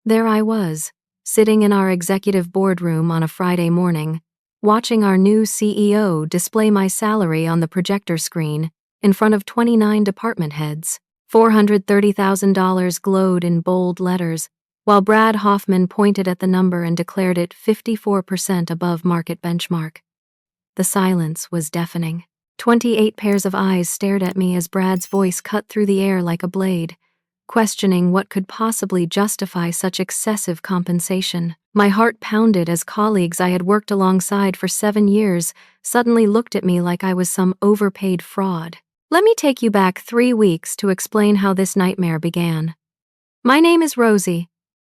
There I was, sitting in our executive boardroom on a Friday morning, watching our new CEO display my salary on the projector screen in front of 29 department heads. $430,000 glowed in bold letters, while Brad Hoffman pointed at the number and declared it 54% above market benchmark. The silence was deafening. 28 pairs of eyes stared at me as Brad's voice cut through the air like a blade, questioning what could possibly justify such excessive compensation. My heart pounded as colleagues I had worked alongside for 7 years suddenly looked at me like I was some overpaid fraud. Let me take you back 3 weeks to explain how this nightmare began. My name is Rosie,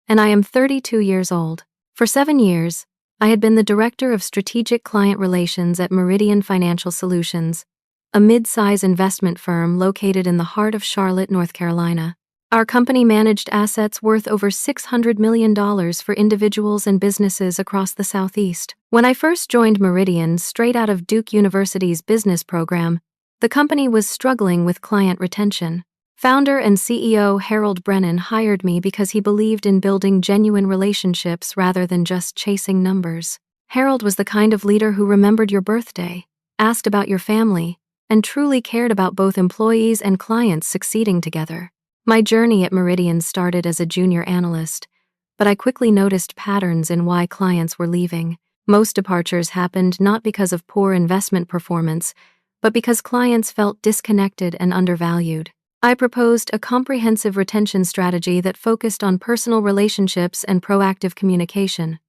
and I am 32 years old. For 7 years, I had been the Director of Strategic Client Relations at Meridian Financial Solutions, a mid-size investment firm located in the heart of Charlotte, North Carolina. Our company managed assets worth over $600 million for individuals and businesses across the Southeast. When I first joined Meridian straight out of Duke University's business program, the company was struggling with client retention. Founder and CEO Harold Brennan hired me because he believed in building genuine relationships rather than just chasing numbers. Harold was the kind of leader who remembered your birthday, asked about your family, and truly cared about both employees and clients succeeding together. My journey at Meridian started as a junior analyst, but I quickly noticed patterns in why clients were leaving. Most departures happened not because of poor investment performance, but because clients felt disconnected and undervalued. I proposed a comprehensive retention strategy that focused on personal relationships and proactive communication.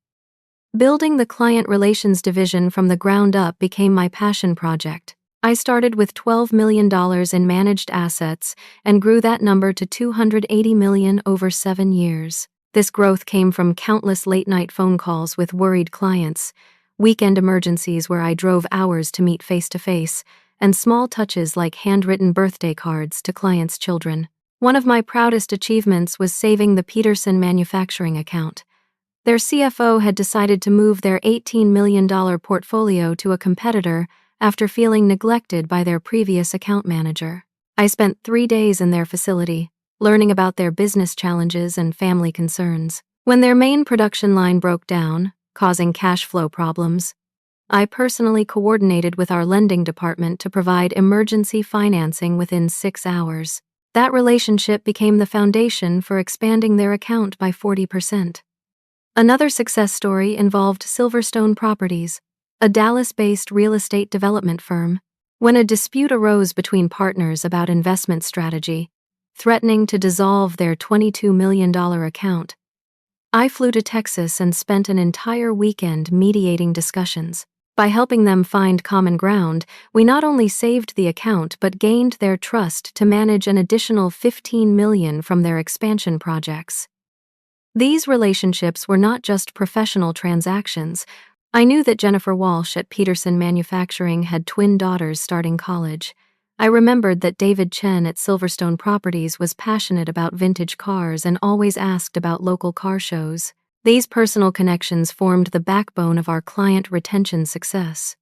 Building the client relations division from the ground up became my passion project. I started with $12 million in managed assets and grew that number to $280 million over 7 years. This growth came from countless late-night phone calls with worried clients, weekend emergencies where I drove hours to meet face-to-face, and small touches like handwritten birthday cards to clients' children. One of my proudest achievements was saving the Peterson manufacturing account. Their CFO had decided to move their $18 million portfolio to a competitor after feeling neglected by their previous account manager. I spent 3 days in their facility, learning about their business challenges and family concerns. When their main production line broke down, causing cash flow problems, I personally coordinated with our lending department to provide emergency financing within 6 hours. That relationship became the foundation for expanding their account by 40%. Another success story involved Silverstone Properties, a Dallas-based real estate development firm. When a dispute arose between partners about investment strategy, threatening to dissolve their $22 million account, I flew to Texas and spent an entire weekend mediating discussions. By helping them find common ground, we not only saved the account but gained their trust to manage an additional $15 million from their expansion projects. These relationships were not just professional transactions. I knew that Jennifer Walsh at Peterson Manufacturing had twin daughters starting college. I remembered that David Chen at Silverstone Properties was passionate about vintage cars and always asked about local car shows. These personal connections formed the backbone of our client retention success.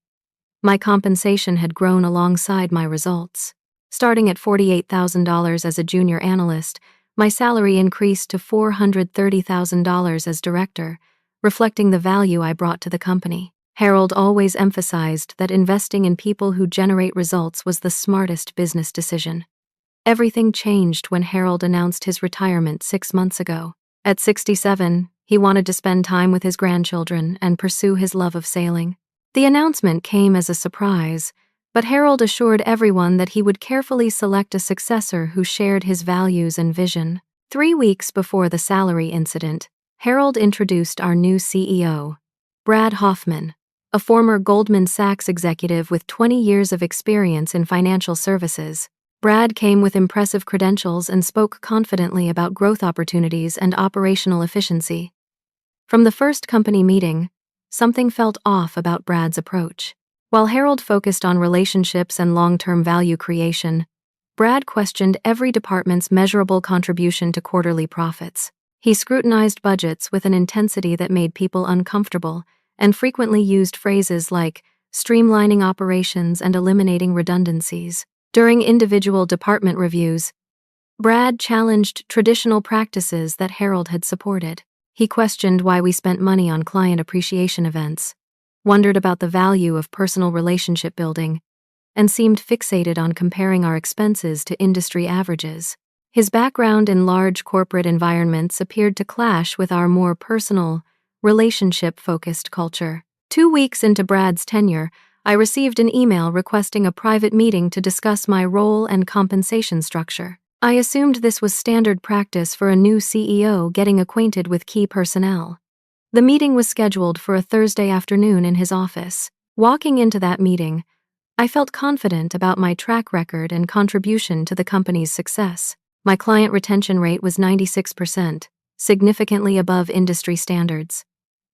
My compensation had grown alongside my results. Starting at $48,000 as a junior analyst, my salary increased to $430,000 as director, reflecting the value I brought to the company. Harold always emphasized that investing in people who generate results was the smartest business decision. Everything changed when Harold announced his retirement 6 months ago. At 67, he wanted to spend time with his grandchildren and pursue his love of sailing. The announcement came as a surprise, but Harold assured everyone that he would carefully select a successor who shared his values and vision. 3 weeks before the salary incident, Harold introduced our new CEO, Brad Hoffman, a former Goldman Sachs executive with 20 years of experience in financial services. Brad came with impressive credentials and spoke confidently about growth opportunities and operational efficiency. From the first company meeting, something felt off about Brad's approach. While Harold focused on relationships and long-term value creation, Brad questioned every department's measurable contribution to quarterly profits. He scrutinized budgets with an intensity that made people uncomfortable and frequently used phrases like streamlining operations and eliminating redundancies. During individual department reviews, Brad challenged traditional practices that Harold had supported. He questioned why we spent money on client appreciation events, wondered about the value of personal relationship building, and seemed fixated on comparing our expenses to industry averages. His background in large corporate environments appeared to clash with our more personal, relationship-focused culture. 2 weeks into Brad's tenure, I received an email requesting a private meeting to discuss my role and compensation structure. I assumed this was standard practice for a new CEO getting acquainted with key personnel. The meeting was scheduled for a Thursday afternoon in his office. Walking into that meeting, I felt confident about my track record and contribution to the company's success. My client retention rate was 96%, significantly above industry standards.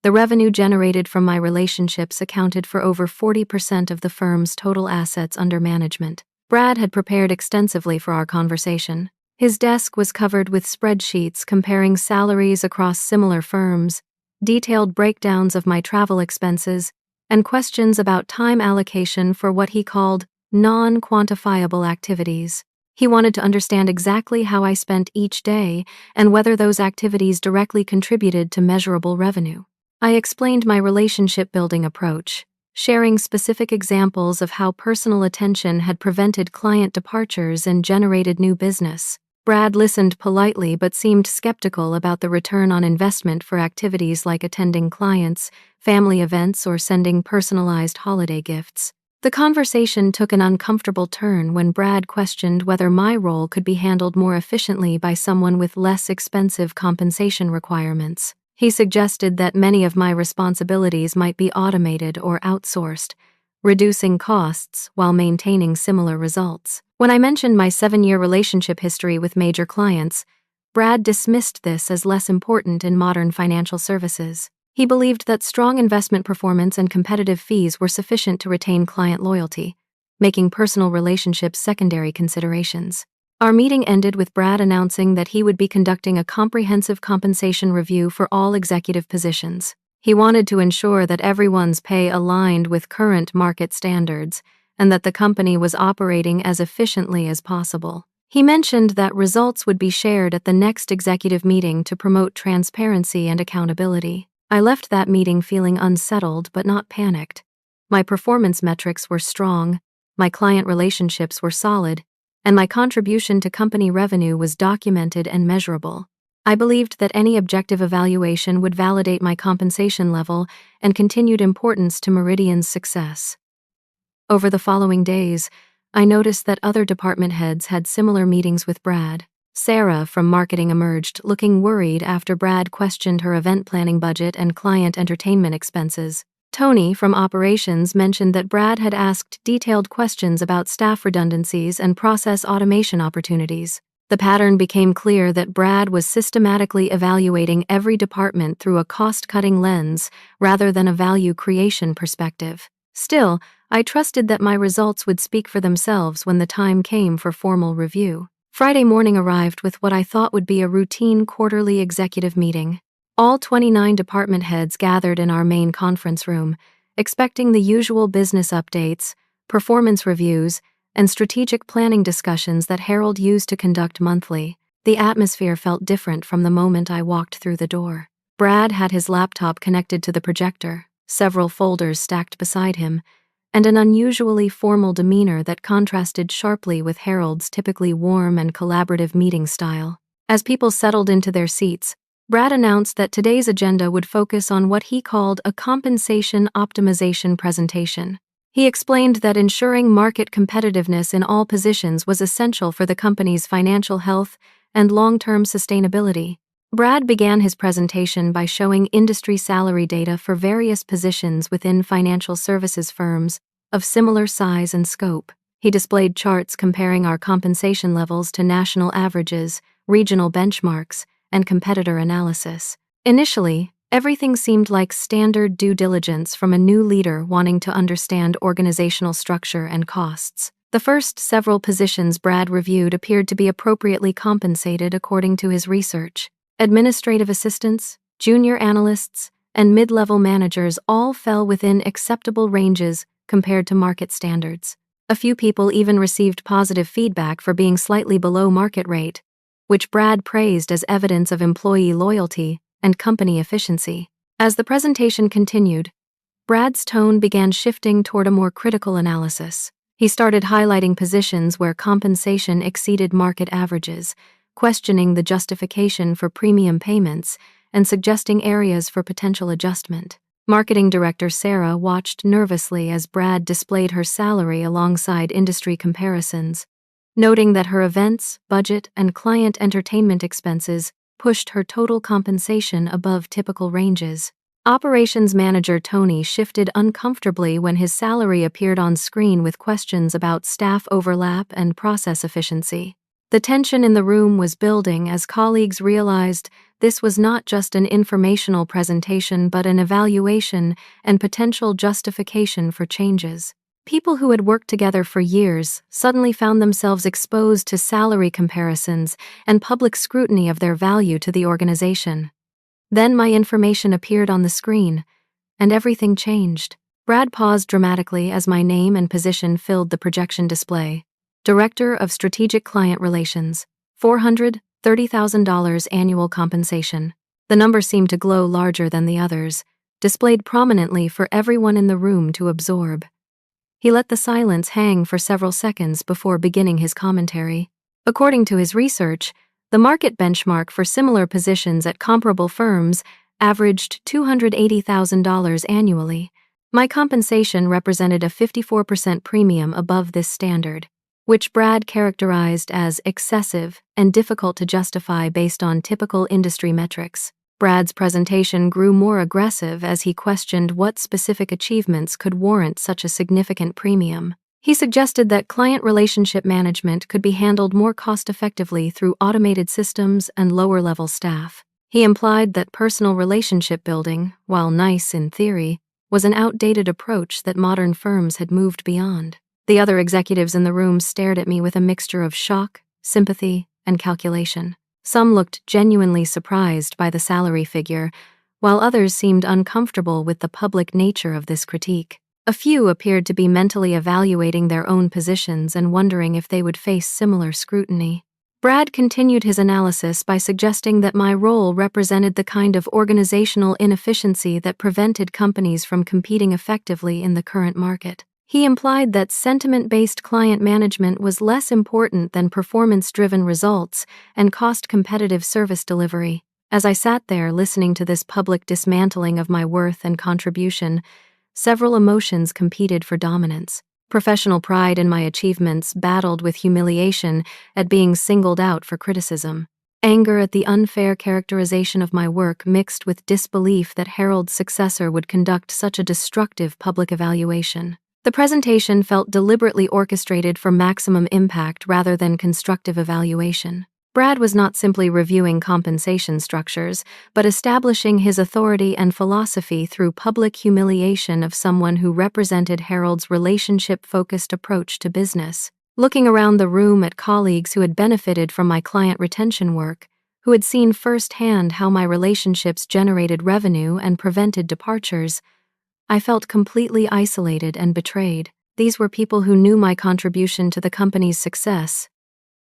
The revenue generated from my relationships accounted for over 40% of the firm's total assets under management. Brad had prepared extensively for our conversation. His desk was covered with spreadsheets comparing salaries across similar firms, detailed breakdowns of my travel expenses, and questions about time allocation for what he called non-quantifiable activities. He wanted to understand exactly how I spent each day and whether those activities directly contributed to measurable revenue. I explained my relationship-building approach, sharing specific examples of how personal attention had prevented client departures and generated new business. Brad listened politely but seemed skeptical about the return on investment for activities like attending clients, family events, or sending personalized holiday gifts. The conversation took an uncomfortable turn when Brad questioned whether my role could be handled more efficiently by someone with less expensive compensation requirements. He suggested that many of my responsibilities might be automated or outsourced, reducing costs while maintaining similar results. When I mentioned my 7-year relationship history with major clients, Brad dismissed this as less important in modern financial services. He believed that strong investment performance and competitive fees were sufficient to retain client loyalty, making personal relationships secondary considerations. Our meeting ended with Brad announcing that he would be conducting a comprehensive compensation review for all executive positions. He wanted to ensure that everyone's pay aligned with current market standards and that the company was operating as efficiently as possible. He mentioned that results would be shared at the next executive meeting to promote transparency and accountability. I left that meeting feeling unsettled but not panicked. My performance metrics were strong, my client relationships were solid, and my contribution to company revenue was documented and measurable. I believed that any objective evaluation would validate my compensation level and continued importance to Meridian's success. Over the following days, I noticed that other department heads had similar meetings with Brad. Sarah from marketing emerged, looking worried after Brad questioned her event planning budget and client entertainment expenses. Tony from operations mentioned that Brad had asked detailed questions about staff redundancies and process automation opportunities. The pattern became clear that Brad was systematically evaluating every department through a cost-cutting lens rather than a value creation perspective. Still, I trusted that my results would speak for themselves when the time came for formal review. Friday morning arrived with what I thought would be a routine quarterly executive meeting. All 29 department heads gathered in our main conference room, expecting the usual business updates, performance reviews, and strategic planning discussions that Harold used to conduct monthly. The atmosphere felt different from the moment I walked through the door. Brad had his laptop connected to the projector, several folders stacked beside him, and an unusually formal demeanor that contrasted sharply with Harold's typically warm and collaborative meeting style. As people settled into their seats, Brad announced that today's agenda would focus on what he called a compensation optimization presentation. He explained that ensuring market competitiveness in all positions was essential for the company's financial health and long-term sustainability. Brad began his presentation by showing industry salary data for various positions within financial services firms of similar size and scope. He displayed charts comparing our compensation levels to national averages, regional benchmarks, and competitor analysis. Initially, everything seemed like standard due diligence from a new leader wanting to understand organizational structure and costs. The first several positions Brad reviewed appeared to be appropriately compensated according to his research. Administrative assistants, junior analysts, and mid-level managers all fell within acceptable ranges compared to market standards. A few people even received positive feedback for being slightly below market rate, which Brad praised as evidence of employee loyalty and company efficiency. As the presentation continued, Brad's tone began shifting toward a more critical analysis. He started highlighting positions where compensation exceeded market averages, questioning the justification for premium payments, and suggesting areas for potential adjustment. Marketing Director Sarah watched nervously as Brad displayed her salary alongside industry comparisons, noting that her events, budget, and client entertainment expenses pushed her total compensation above typical ranges. Operations Manager Tony shifted uncomfortably when his salary appeared on screen with questions about staff overlap and process efficiency. The tension in the room was building as colleagues realized this was not just an informational presentation but an evaluation and potential justification for changes. People who had worked together for years suddenly found themselves exposed to salary comparisons and public scrutiny of their value to the organization. Then my information appeared on the screen, and everything changed. Brad paused dramatically as my name and position filled the projection display. Director of Strategic Client Relations, $430,000 annual compensation. The number seemed to glow larger than the others, displayed prominently for everyone in the room to absorb. He let the silence hang for several seconds before beginning his commentary. According to his research, the market benchmark for similar positions at comparable firms averaged $280,000 annually. My compensation represented a 54% premium above this standard, which Brad characterized as excessive and difficult to justify based on typical industry metrics. Brad's presentation grew more aggressive as he questioned what specific achievements could warrant such a significant premium. He suggested that client relationship management could be handled more cost-effectively through automated systems and lower-level staff. He implied that personal relationship building, while nice in theory, was an outdated approach that modern firms had moved beyond. The other executives in the room stared at me with a mixture of shock, sympathy, and calculation. Some looked genuinely surprised by the salary figure, while others seemed uncomfortable with the public nature of this critique. A few appeared to be mentally evaluating their own positions and wondering if they would face similar scrutiny. Brad continued his analysis by suggesting that my role represented the kind of organizational inefficiency that prevented companies from competing effectively in the current market. He implied that sentiment-based client management was less important than performance-driven results and cost-competitive service delivery. As I sat there listening to this public dismantling of my worth and contribution, several emotions competed for dominance. Professional pride in my achievements battled with humiliation at being singled out for criticism. Anger at the unfair characterization of my work mixed with disbelief that Harold's successor would conduct such a destructive public evaluation. The presentation felt deliberately orchestrated for maximum impact rather than constructive evaluation. Brad was not simply reviewing compensation structures, but establishing his authority and philosophy through public humiliation of someone who represented Harold's relationship-focused approach to business. Looking around the room at colleagues who had benefited from my client retention work, who had seen firsthand how my relationships generated revenue and prevented departures, I felt completely isolated and betrayed. These were people who knew my contribution to the company's success,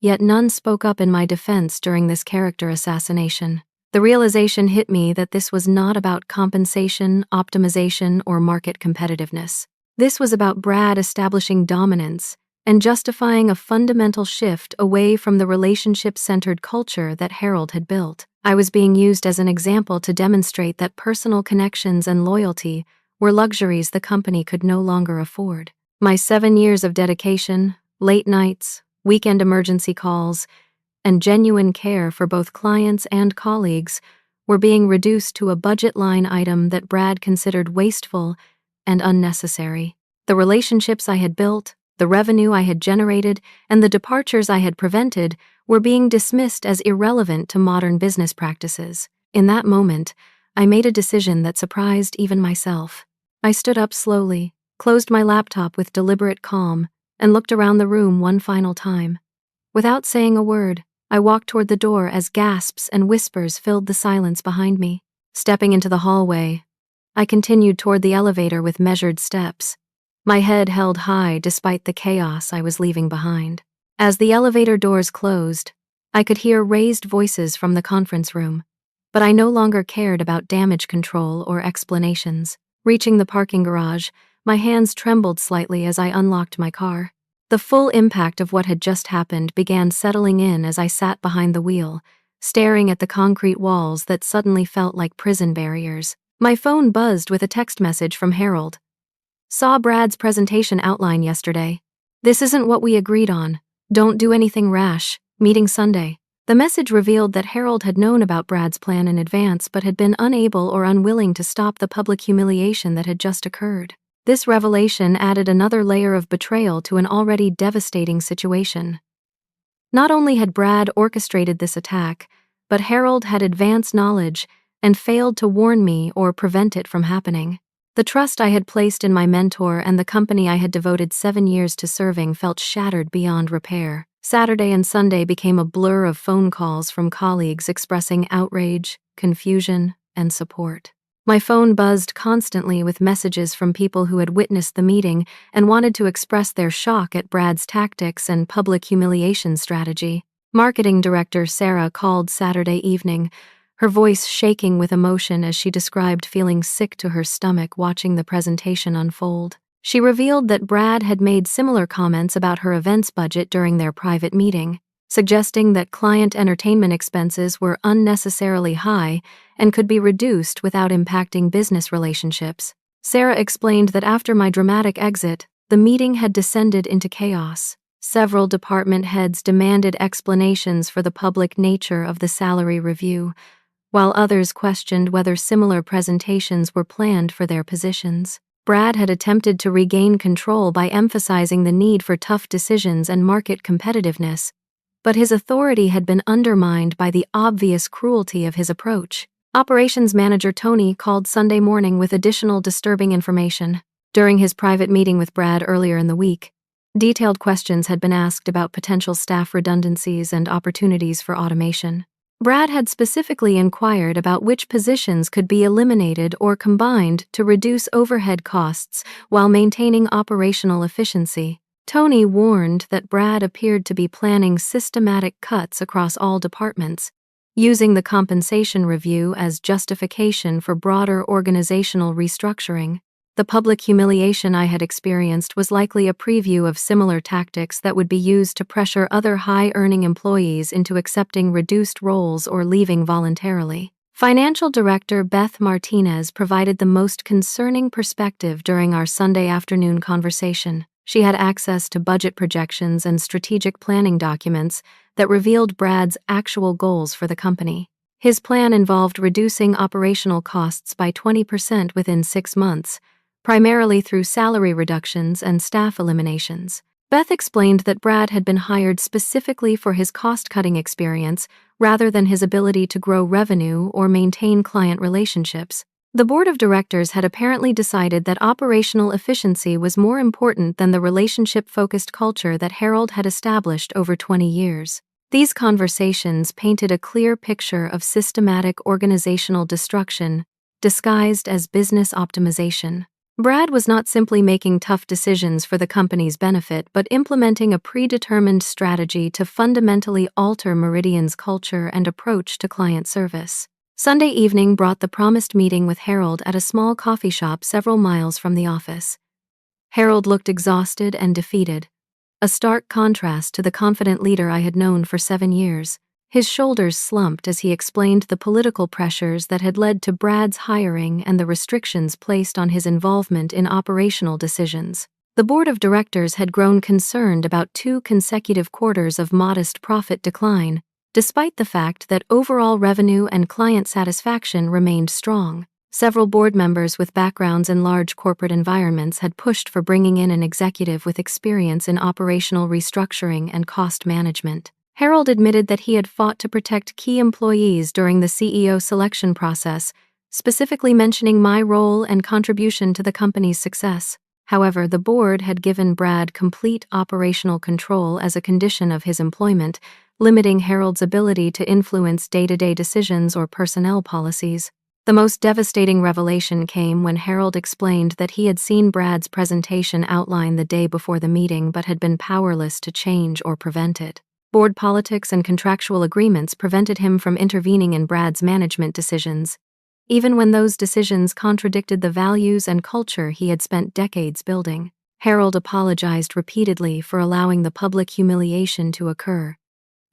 yet none spoke up in my defense during this character assassination. The realization hit me that this was not about compensation, optimization, or market competitiveness. This was about Brad establishing dominance and justifying a fundamental shift away from the relationship-centered culture that Harold had built. I was being used as an example to demonstrate that personal connections and loyalty were luxuries the company could no longer afford. My 7 years of dedication, late nights, weekend emergency calls, and genuine care for both clients and colleagues were being reduced to a budget line item that Brad considered wasteful and unnecessary. The relationships I had built, the revenue I had generated, and the departures I had prevented were being dismissed as irrelevant to modern business practices. In that moment, I made a decision that surprised even myself. I stood up slowly, closed my laptop with deliberate calm, and looked around the room one final time. Without saying a word, I walked toward the door as gasps and whispers filled the silence behind me. Stepping into the hallway, I continued toward the elevator with measured steps, my head held high despite the chaos I was leaving behind. As the elevator doors closed, I could hear raised voices from the conference room. but I no longer cared about damage control or explanations. Reaching the parking garage, my hands trembled slightly as I unlocked my car. The full impact of what had just happened began settling in as I sat behind the wheel, staring at the concrete walls that suddenly felt like prison barriers. My phone buzzed with a text message from Harold. Saw Brad's presentation outline yesterday. This isn't what we agreed on. Don't do anything rash. Meeting Sunday. The message revealed that Harold had known about Brad's plan in advance but had been unable or unwilling to stop the public humiliation that had just occurred. This revelation added another layer of betrayal to an already devastating situation. Not only had Brad orchestrated this attack, but Harold had advanced knowledge and failed to warn me or prevent it from happening. The trust I had placed in my mentor and the company I had devoted 7 years to serving felt shattered beyond repair. Saturday and Sunday became a blur of phone calls from colleagues expressing outrage, confusion, and support. My phone buzzed constantly with messages from people who had witnessed the meeting and wanted to express their shock at Brad's tactics and public humiliation strategy. Marketing director Sarah called Saturday evening, her voice shaking with emotion as she described feeling sick to her stomach watching the presentation unfold. She revealed that Brad had made similar comments about her events budget during their private meeting, suggesting that client entertainment expenses were unnecessarily high and could be reduced without impacting business relationships. Sarah explained that after my dramatic exit, the meeting had descended into chaos. Several department heads demanded explanations for the public nature of the salary review, while others questioned whether similar presentations were planned for their positions. Brad had attempted to regain control by emphasizing the need for tough decisions and market competitiveness, but his authority had been undermined by the obvious cruelty of his approach. Operations manager Tony called Sunday morning with additional disturbing information. During his private meeting with Brad earlier in the week, detailed questions had been asked about potential staff redundancies and opportunities for automation. Brad had specifically inquired about which positions could be eliminated or combined to reduce overhead costs while maintaining operational efficiency. Tony warned that Brad appeared to be planning systematic cuts across all departments, using the compensation review as justification for broader organizational restructuring. The public humiliation I had experienced was likely a preview of similar tactics that would be used to pressure other high-earning employees into accepting reduced roles or leaving voluntarily. Financial Director Beth Martinez provided the most concerning perspective during our Sunday afternoon conversation. She had access to budget projections and strategic planning documents that revealed Brad's actual goals for the company. His plan involved reducing operational costs by 20% within 6 months, primarily through salary reductions and staff eliminations. Beth explained that Brad had been hired specifically for his cost-cutting experience rather than his ability to grow revenue or maintain client relationships. The board of directors had apparently decided that operational efficiency was more important than the relationship-focused culture that Harold had established over 20 years. These conversations painted a clear picture of systematic organizational destruction disguised as business optimization. Brad was not simply making tough decisions for the company's benefit but implementing a predetermined strategy to fundamentally alter Meridian's culture and approach to client service. Sunday evening brought the promised meeting with Harold at a small coffee shop several miles from the office. Harold looked exhausted and defeated, a stark contrast to the confident leader I had known for 7 years. His shoulders slumped as he explained the political pressures that had led to Brad's hiring and the restrictions placed on his involvement in operational decisions. The board of directors had grown concerned about 2 consecutive quarters of modest profit decline, despite the fact that overall revenue and client satisfaction remained strong. Several board members with backgrounds in large corporate environments had pushed for bringing in an executive with experience in operational restructuring and cost management. Harold admitted that he had fought to protect key employees during the CEO selection process, specifically mentioning my role and contribution to the company's success. However, the board had given Brad complete operational control as a condition of his employment, limiting Harold's ability to influence day-to-day decisions or personnel policies. The most devastating revelation came when Harold explained that he had seen Brad's presentation outline the day before the meeting but had been powerless to change or prevent it. Board politics and contractual agreements prevented him from intervening in Brad's management decisions, even when those decisions contradicted the values and culture he had spent decades building. Harold apologized repeatedly for allowing the public humiliation to occur,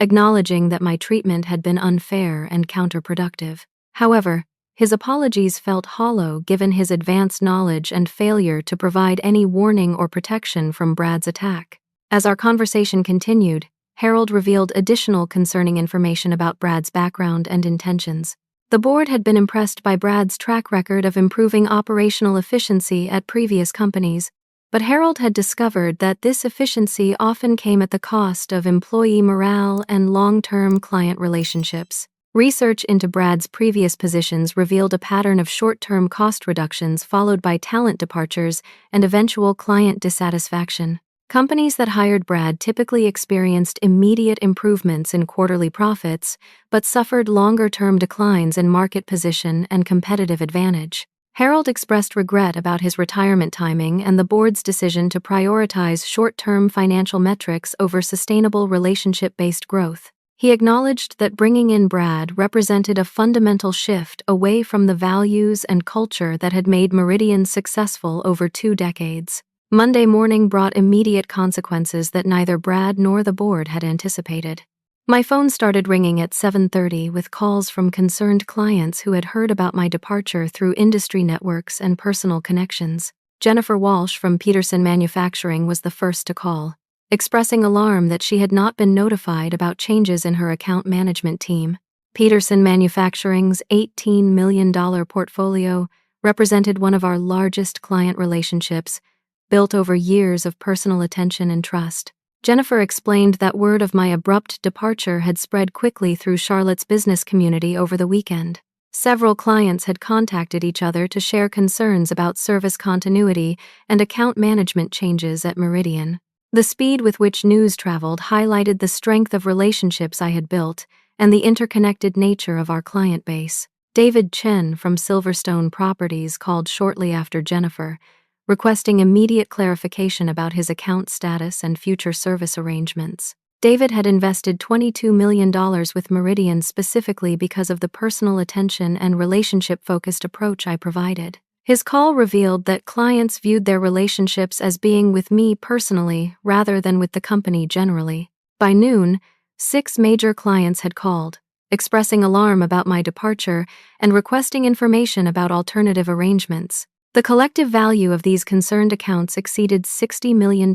acknowledging that my treatment had been unfair and counterproductive. However, his apologies felt hollow given his advanced knowledge and failure to provide any warning or protection from Brad's attack. As our conversation continued, Harold revealed additional concerning information about Brad's background and intentions. The board had been impressed by Brad's track record of improving operational efficiency at previous companies, but Harold had discovered that this efficiency often came at the cost of employee morale and long-term client relationships. Research into Brad's previous positions revealed a pattern of short-term cost reductions followed by talent departures and eventual client dissatisfaction. Companies that hired Brad typically experienced immediate improvements in quarterly profits, but suffered longer-term declines in market position and competitive advantage. Harold expressed regret about his retirement timing and the board's decision to prioritize short-term financial metrics over sustainable relationship-based growth. He acknowledged that bringing in Brad represented a fundamental shift away from the values and culture that had made Meridian successful over 2 decades. Monday morning brought immediate consequences that neither Brad nor the board had anticipated. My phone started ringing at 7:30 with calls from concerned clients who had heard about my departure through industry networks and personal connections. Jennifer Walsh from Peterson Manufacturing was the first to call, expressing alarm that she had not been notified about changes in her account management team. Peterson Manufacturing's $18 million portfolio represented one of our largest client relationships, built over years of personal attention and trust. Jennifer explained that word of my abrupt departure had spread quickly through Charlotte's business community over the weekend. Several clients had contacted each other to share concerns about service continuity and account management changes at Meridian. The speed with which news traveled highlighted the strength of relationships I had built and the interconnected nature of our client base. David Chen from Silverstone Properties called shortly after Jennifer, requesting immediate clarification about his account status and future service arrangements. David had invested $22 million with Meridian specifically because of the personal attention and relationship-focused approach I provided. His call revealed that clients viewed their relationships as being with me personally rather than with the company generally. By noon, 6 major clients had called, expressing alarm about my departure and requesting information about alternative arrangements. The collective value of these concerned accounts exceeded $60 million,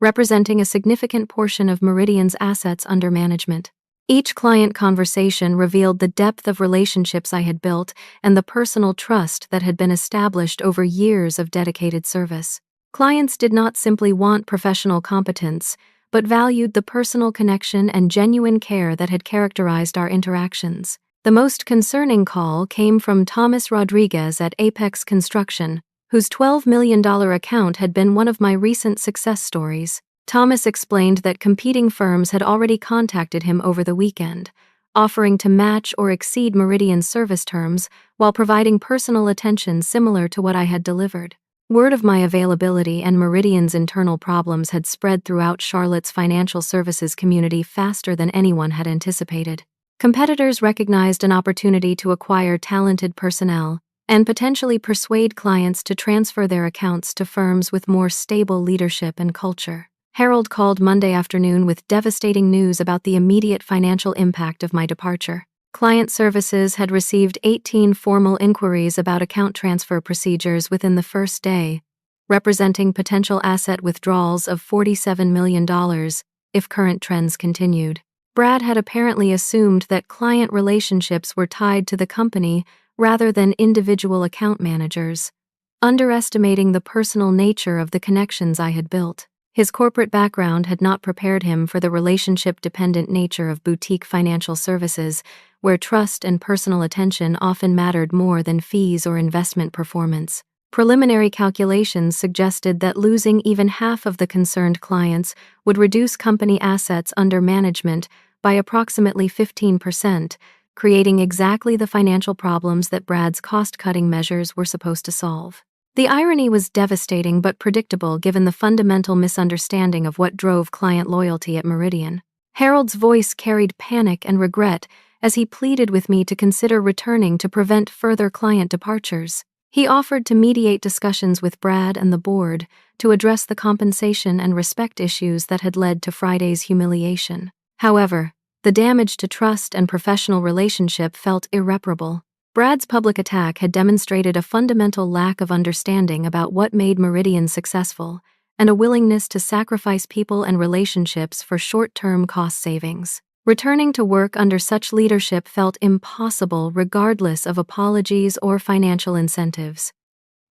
representing a significant portion of Meridian's assets under management. Each client conversation revealed the depth of relationships I had built and the personal trust that had been established over years of dedicated service. Clients did not simply want professional competence, but valued the personal connection and genuine care that had characterized our interactions. The most concerning call came from Thomas Rodriguez at Apex Construction, whose $12 million account had been one of my recent success stories. Thomas explained that competing firms had already contacted him over the weekend, offering to match or exceed Meridian's service terms while providing personal attention similar to what I had delivered. Word of my availability and Meridian's internal problems had spread throughout Charlotte's financial services community faster than anyone had anticipated. Competitors recognized an opportunity to acquire talented personnel and potentially persuade clients to transfer their accounts to firms with more stable leadership and culture. Harold called Monday afternoon with devastating news about the immediate financial impact of my departure. Client services had received 18 formal inquiries about account transfer procedures within the first day, representing potential asset withdrawals of $47 million if current trends continued. Brad had apparently assumed that client relationships were tied to the company rather than individual account managers, underestimating the personal nature of the connections I had built. His corporate background had not prepared him for the relationship-dependent nature of boutique financial services, where trust and personal attention often mattered more than fees or investment performance. Preliminary calculations suggested that losing even half of the concerned clients would reduce company assets under management by approximately 15%, creating exactly the financial problems that Brad's cost-cutting measures were supposed to solve. The irony was devastating but predictable given the fundamental misunderstanding of what drove client loyalty at Meridian. Harold's voice carried panic and regret as he pleaded with me to consider returning to prevent further client departures. He offered to mediate discussions with Brad and the board to address the compensation and respect issues that had led to Friday's humiliation. However, the damage to trust and professional relationship felt irreparable. Brad's public attack had demonstrated a fundamental lack of understanding about what made Meridian successful and a willingness to sacrifice people and relationships for short-term cost savings. Returning to work under such leadership felt impossible regardless of apologies or financial incentives.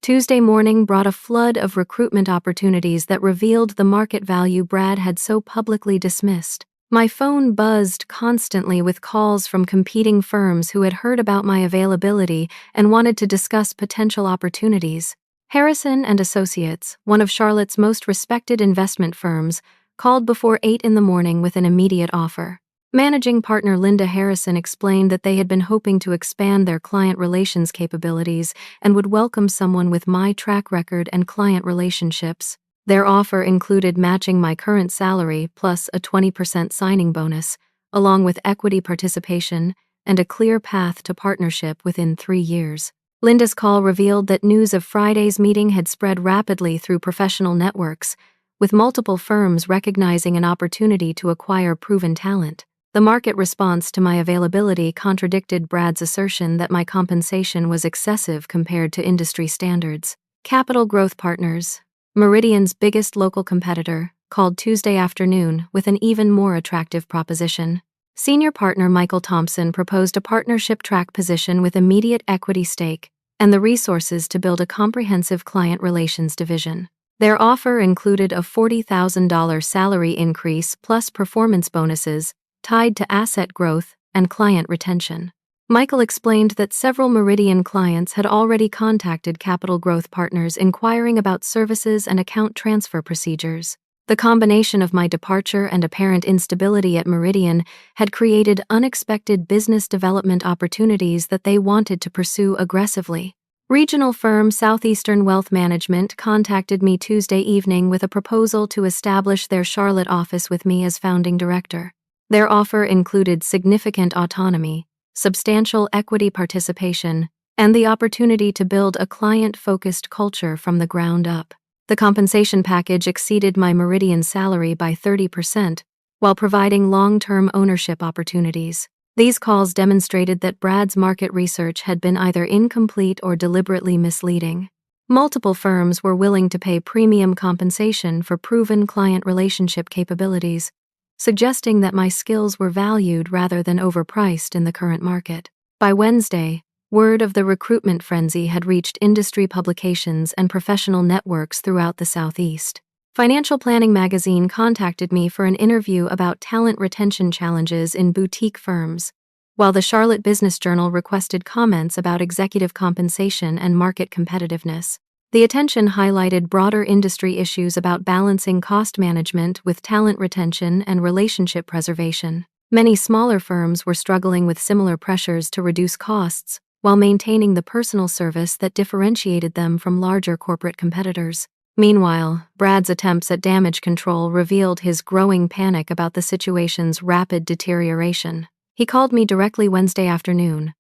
Tuesday morning brought a flood of recruitment opportunities that revealed the market value Brad had so publicly dismissed. My phone buzzed constantly with calls from competing firms who had heard about my availability and wanted to discuss potential opportunities. Harrison and Associates, one of Charlotte's most respected investment firms, called before 8 in the morning with an immediate offer. Managing partner Linda Harrison explained that they had been hoping to expand their client relations capabilities and would welcome someone with my track record and client relationships. Their offer included matching my current salary plus a 20% signing bonus, along with equity participation and a clear path to partnership within 3 years. Linda's call revealed that news of Friday's meeting had spread rapidly through professional networks, with multiple firms recognizing an opportunity to acquire proven talent. The market response to my availability contradicted Brad's assertion that my compensation was excessive compared to industry standards. Capital Growth Partners, Meridian's biggest local competitor, called Tuesday afternoon with an even more attractive proposition. Senior partner Michael Thompson proposed a partnership track position with immediate equity stake and the resources to build a comprehensive client relations division. Their offer included a $40,000 salary increase plus performance bonuses tied to asset growth and client retention. Michael explained that several Meridian clients had already contacted Capital Growth Partners inquiring about services and account transfer procedures. The combination of my departure and apparent instability at Meridian had created unexpected business development opportunities that they wanted to pursue aggressively. Regional firm Southeastern Wealth Management contacted me Tuesday evening with a proposal to establish their Charlotte office with me as founding director. Their offer included significant autonomy, substantial equity participation, and the opportunity to build a client-focused culture from the ground up. The compensation package exceeded my Meridian salary by 30%, while providing long-term ownership opportunities. These calls demonstrated that Brad's market research had been either incomplete or deliberately misleading. Multiple firms were willing to pay premium compensation for proven client relationship capabilities, suggesting that my skills were valued rather than overpriced in the current market. By Wednesday, word of the recruitment frenzy had reached industry publications and professional networks throughout the Southeast. Financial Planning magazine contacted me for an interview about talent retention challenges in boutique firms, while the Charlotte Business Journal requested comments about executive compensation and market competitiveness. The attention highlighted broader industry issues about balancing cost management with talent retention and relationship preservation. Many smaller firms were struggling with similar pressures to reduce costs while maintaining the personal service that differentiated them from larger corporate competitors. Meanwhile, Brad's attempts at damage control revealed his growing panic about the situation's rapid deterioration. He called me directly Wednesday afternoon,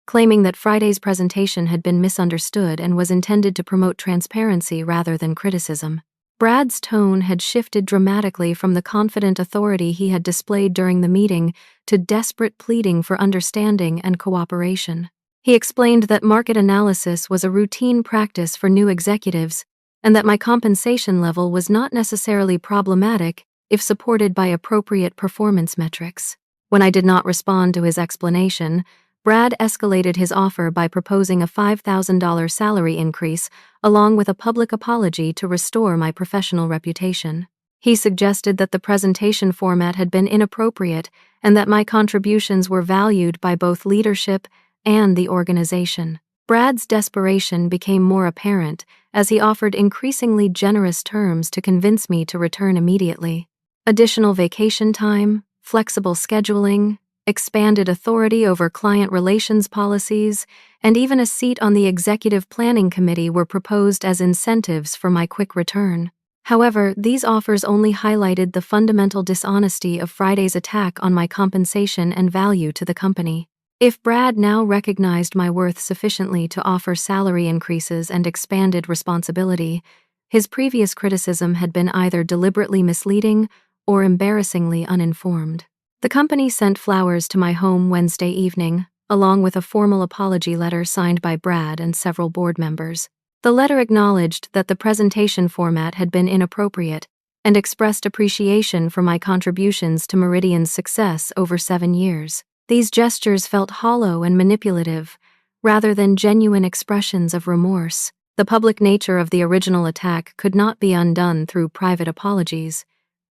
claiming that Friday's presentation had been misunderstood and was intended to promote transparency rather than criticism. Brad's tone had shifted dramatically from the confident authority he had displayed during the meeting to desperate pleading for understanding and cooperation. He explained that market analysis was a routine practice for new executives and that my compensation level was not necessarily problematic if supported by appropriate performance metrics. When I did not respond to his explanation, Brad escalated his offer by proposing a $5,000 salary increase along with a public apology to restore my professional reputation. He suggested that the presentation format had been inappropriate and that my contributions were valued by both leadership and the organization. Brad's desperation became more apparent as he offered increasingly generous terms to convince me to return immediately. Additional vacation time, flexible scheduling, expanded authority over client relations policies, and even a seat on the executive planning committee were proposed as incentives for my quick return. However, these offers only highlighted the fundamental dishonesty of Friday's attack on my compensation and value to the company. If Brad now recognized my worth sufficiently to offer salary increases and expanded responsibility, his previous criticism had been either deliberately misleading or embarrassingly uninformed. The company sent flowers to my home Wednesday evening, along with a formal apology letter signed by Brad and several board members. The letter acknowledged that the presentation format had been inappropriate and expressed appreciation for my contributions to Meridian's success over 7 years. These gestures felt hollow and manipulative, rather than genuine expressions of remorse. The public nature of the original attack could not be undone through private apologies,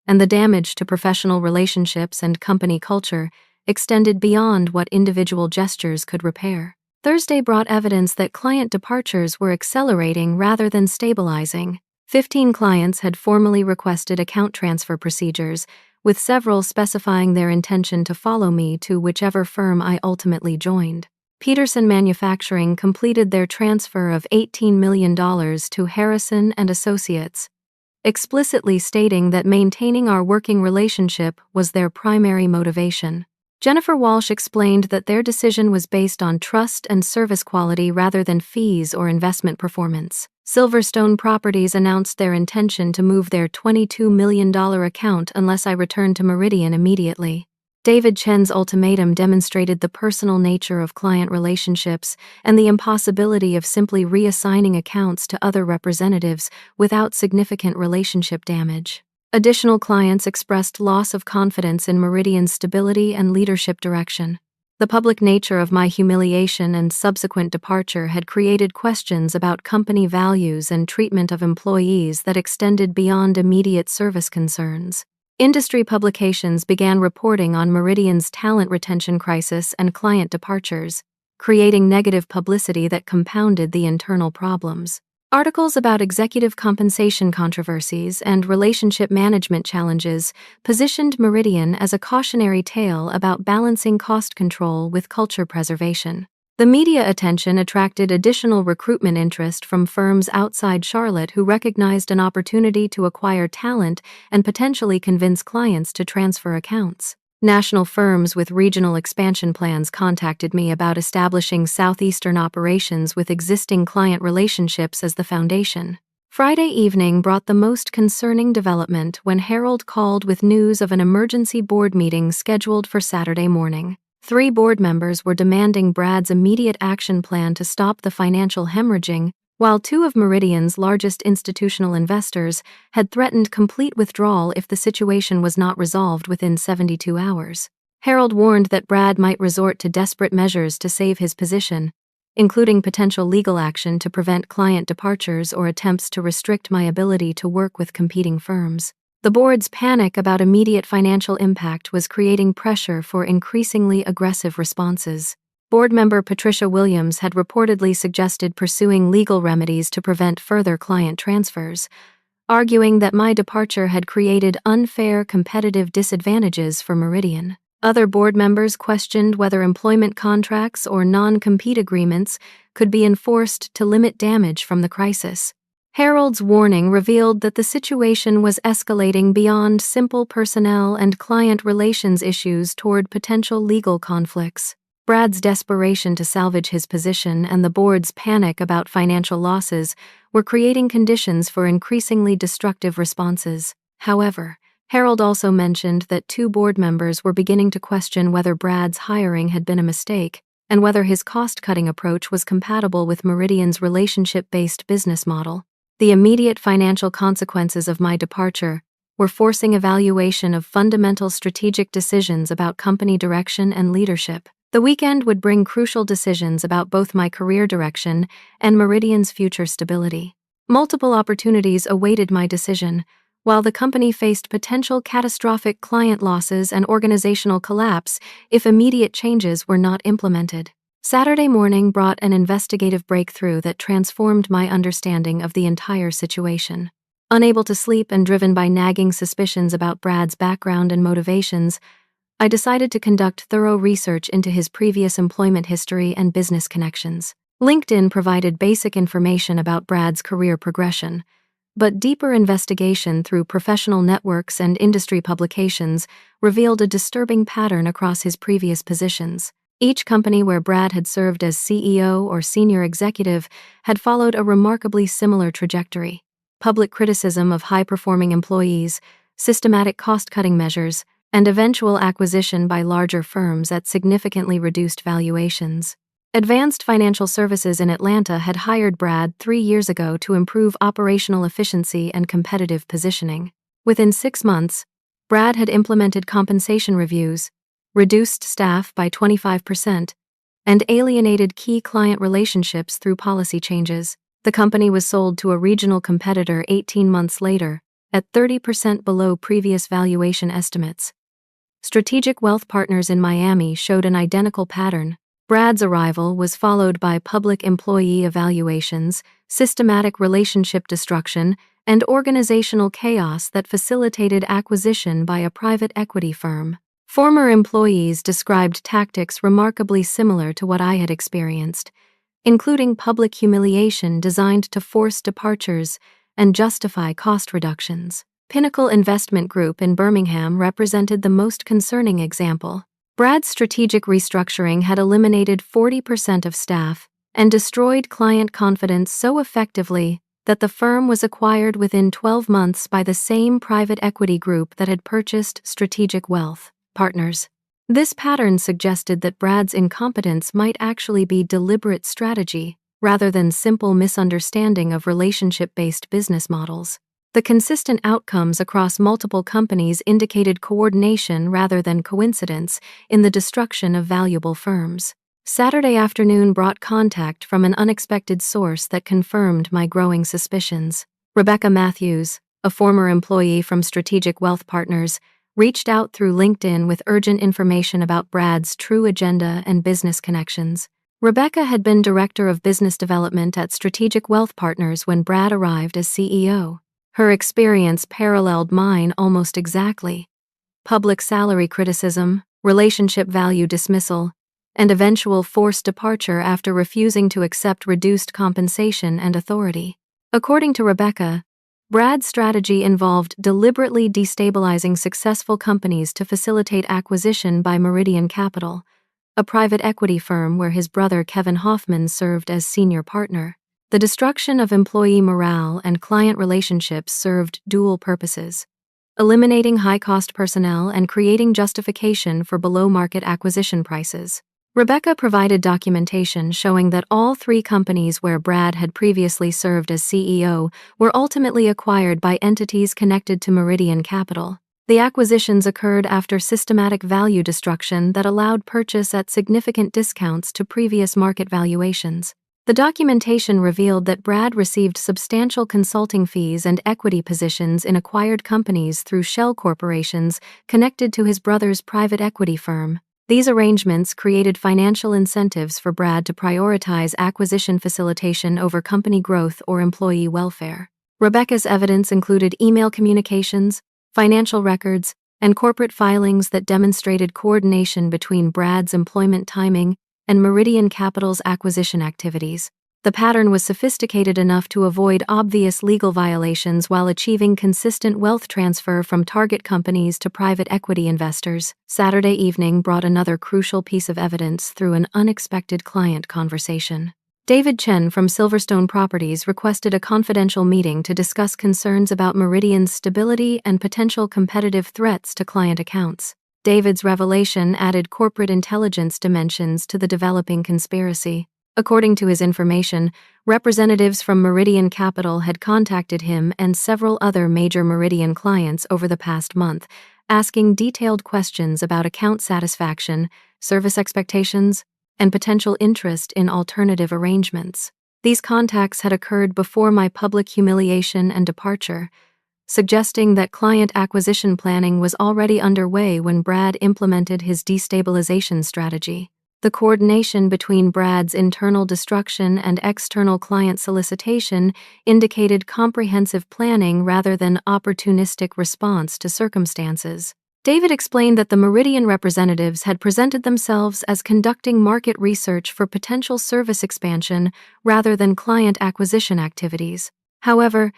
and the damage to professional relationships and company culture extended beyond what individual gestures could repair. Thursday brought evidence that client departures were accelerating rather than stabilizing. 15 clients had formally requested account transfer procedures, with several specifying their intention to follow me to whichever firm I ultimately joined. Peterson Manufacturing completed their transfer of $18 million to Harrison and Associates, explicitly stating that maintaining our working relationship was their primary motivation. Jennifer Walsh explained that their decision was based on trust and service quality rather than fees or investment performance. Silverstone Properties announced their intention to move their $22 million account unless I returned to Meridian immediately. David Chen's ultimatum demonstrated the personal nature of client relationships and the impossibility of simply reassigning accounts to other representatives without significant relationship damage. Additional clients expressed loss of confidence in Meridian's stability and leadership direction. The public nature of my humiliation and subsequent departure had created questions about company values and treatment of employees that extended beyond immediate service concerns. Industry publications began reporting on Meridian's talent retention crisis and client departures, creating negative publicity that compounded the internal problems. Articles about executive compensation controversies and relationship management challenges positioned Meridian as a cautionary tale about balancing cost control with culture preservation. The media attention attracted additional recruitment interest from firms outside Charlotte who recognized an opportunity to acquire talent and potentially convince clients to transfer accounts. National firms with regional expansion plans contacted me about establishing southeastern operations with existing client relationships as the foundation. Friday evening brought the most concerning development when Harold called with news of an emergency board meeting scheduled for Saturday morning. 3 board members were demanding Brad's immediate action plan to stop the financial hemorrhaging, while 2 of Meridian's largest institutional investors had threatened complete withdrawal if the situation was not resolved within 72 hours. Harold warned that Brad might resort to desperate measures to save his position, including potential legal action to prevent client departures or attempts to restrict my ability to work with competing firms. The board's panic about immediate financial impact was creating pressure for increasingly aggressive responses. Board member Patricia Williams had reportedly suggested pursuing legal remedies to prevent further client transfers, arguing that my departure had created unfair competitive disadvantages for Meridian. Other board members questioned whether employment contracts or non-compete agreements could be enforced to limit damage from the crisis. Harold's warning revealed that the situation was escalating beyond simple personnel and client relations issues toward potential legal conflicts. Brad's desperation to salvage his position and the board's panic about financial losses were creating conditions for increasingly destructive responses. However, Harold also mentioned that 2 board members were beginning to question whether Brad's hiring had been a mistake and whether his cost-cutting approach was compatible with Meridian's relationship-based business model. The immediate financial consequences of my departure were forcing evaluation of fundamental strategic decisions about company direction and leadership. The weekend would bring crucial decisions about both my career direction and Meridian's future stability. Multiple opportunities awaited my decision, while the company faced potential catastrophic client losses and organizational collapse if immediate changes were not implemented. Saturday morning brought an investigative breakthrough that transformed my understanding of the entire situation. Unable to sleep and driven by nagging suspicions about Brad's background and motivations, I decided to conduct thorough research into his previous employment history and business connections. LinkedIn provided basic information about Brad's career progression, But deeper investigation through professional networks and industry publications revealed a disturbing pattern across his previous positions. Each company where Brad had served as CEO or senior executive had followed a remarkably similar trajectory: public criticism of high-performing employees, systematic cost-cutting measures, and eventual acquisition by larger firms at significantly reduced valuations. Advanced Financial Services in Atlanta had hired Brad 3 years ago to improve operational efficiency and competitive positioning. Within 6 months, Brad had implemented compensation reviews, reduced staff by 25%, and alienated key client relationships through policy changes. The company was sold to a regional competitor 18 months later, at 30% below previous valuation estimates. Strategic Wealth Partners in Miami showed an identical pattern. Brad's arrival was followed by public employee evaluations, systematic relationship destruction, and organizational chaos that facilitated acquisition by a private equity firm. Former employees described tactics remarkably similar to what I had experienced, including public humiliation designed to force departures and justify cost reductions. Pinnacle Investment Group in Birmingham represented the most concerning example. Brad's strategic restructuring had eliminated 40% of staff and destroyed client confidence so effectively that the firm was acquired within 12 months by the same private equity group that had purchased Strategic Wealth Partners. This pattern suggested that Brad's incompetence might actually be deliberate strategy rather than simple misunderstanding of relationship-based business models. The consistent outcomes across multiple companies indicated coordination rather than coincidence in the destruction of valuable firms. Saturday afternoon brought contact from an unexpected source that confirmed my growing suspicions. Rebecca Matthews, a former employee from Strategic Wealth Partners, reached out through LinkedIn with urgent information about Brad's true agenda and business connections. Rebecca had been Director of Business Development at Strategic Wealth Partners when Brad arrived as CEO. Her experience paralleled mine almost exactly. Public salary criticism, relationship value dismissal, and eventual forced departure after refusing to accept reduced compensation and authority. According to Rebecca, Brad's strategy involved deliberately destabilizing successful companies to facilitate acquisition by Meridian Capital, a private equity firm where his brother Kevin Hoffman served as senior partner. The destruction of employee morale and client relationships served dual purposes: eliminating high-cost personnel and creating justification for below-market acquisition prices. Rebecca provided documentation showing that all 3 companies where Brad had previously served as CEO were ultimately acquired by entities connected to Meridian Capital. The acquisitions occurred after systematic value destruction that allowed purchase at significant discounts to previous market valuations. The documentation revealed that Brad received substantial consulting fees and equity positions in acquired companies through shell corporations connected to his brother's private equity firm. These arrangements created financial incentives for Brad to prioritize acquisition facilitation over company growth or employee welfare. Rebecca's evidence included email communications, financial records, and corporate filings that demonstrated coordination between Brad's employment timing and Meridian Capital's acquisition activities. The pattern was sophisticated enough to avoid obvious legal violations while achieving consistent wealth transfer from target companies to private equity investors. Saturday evening brought another crucial piece of evidence through an unexpected client conversation. David Chen from Silverstone Properties requested a confidential meeting to discuss concerns about Meridian's stability and potential competitive threats to client accounts. David's revelation added corporate intelligence dimensions to the developing conspiracy. According to his information, representatives from Meridian Capital had contacted him and several other major Meridian clients over the past month, asking detailed questions about account satisfaction, service expectations, and potential interest in alternative arrangements. These contacts had occurred before my public humiliation and departure, suggesting that client acquisition planning was already underway when Brad implemented his destabilization strategy. The coordination between Brad's internal destruction and external client solicitation indicated comprehensive planning rather than opportunistic response to circumstances. David explained that the Meridian representatives had presented themselves as conducting market research for potential service expansion rather than client acquisition activities. However,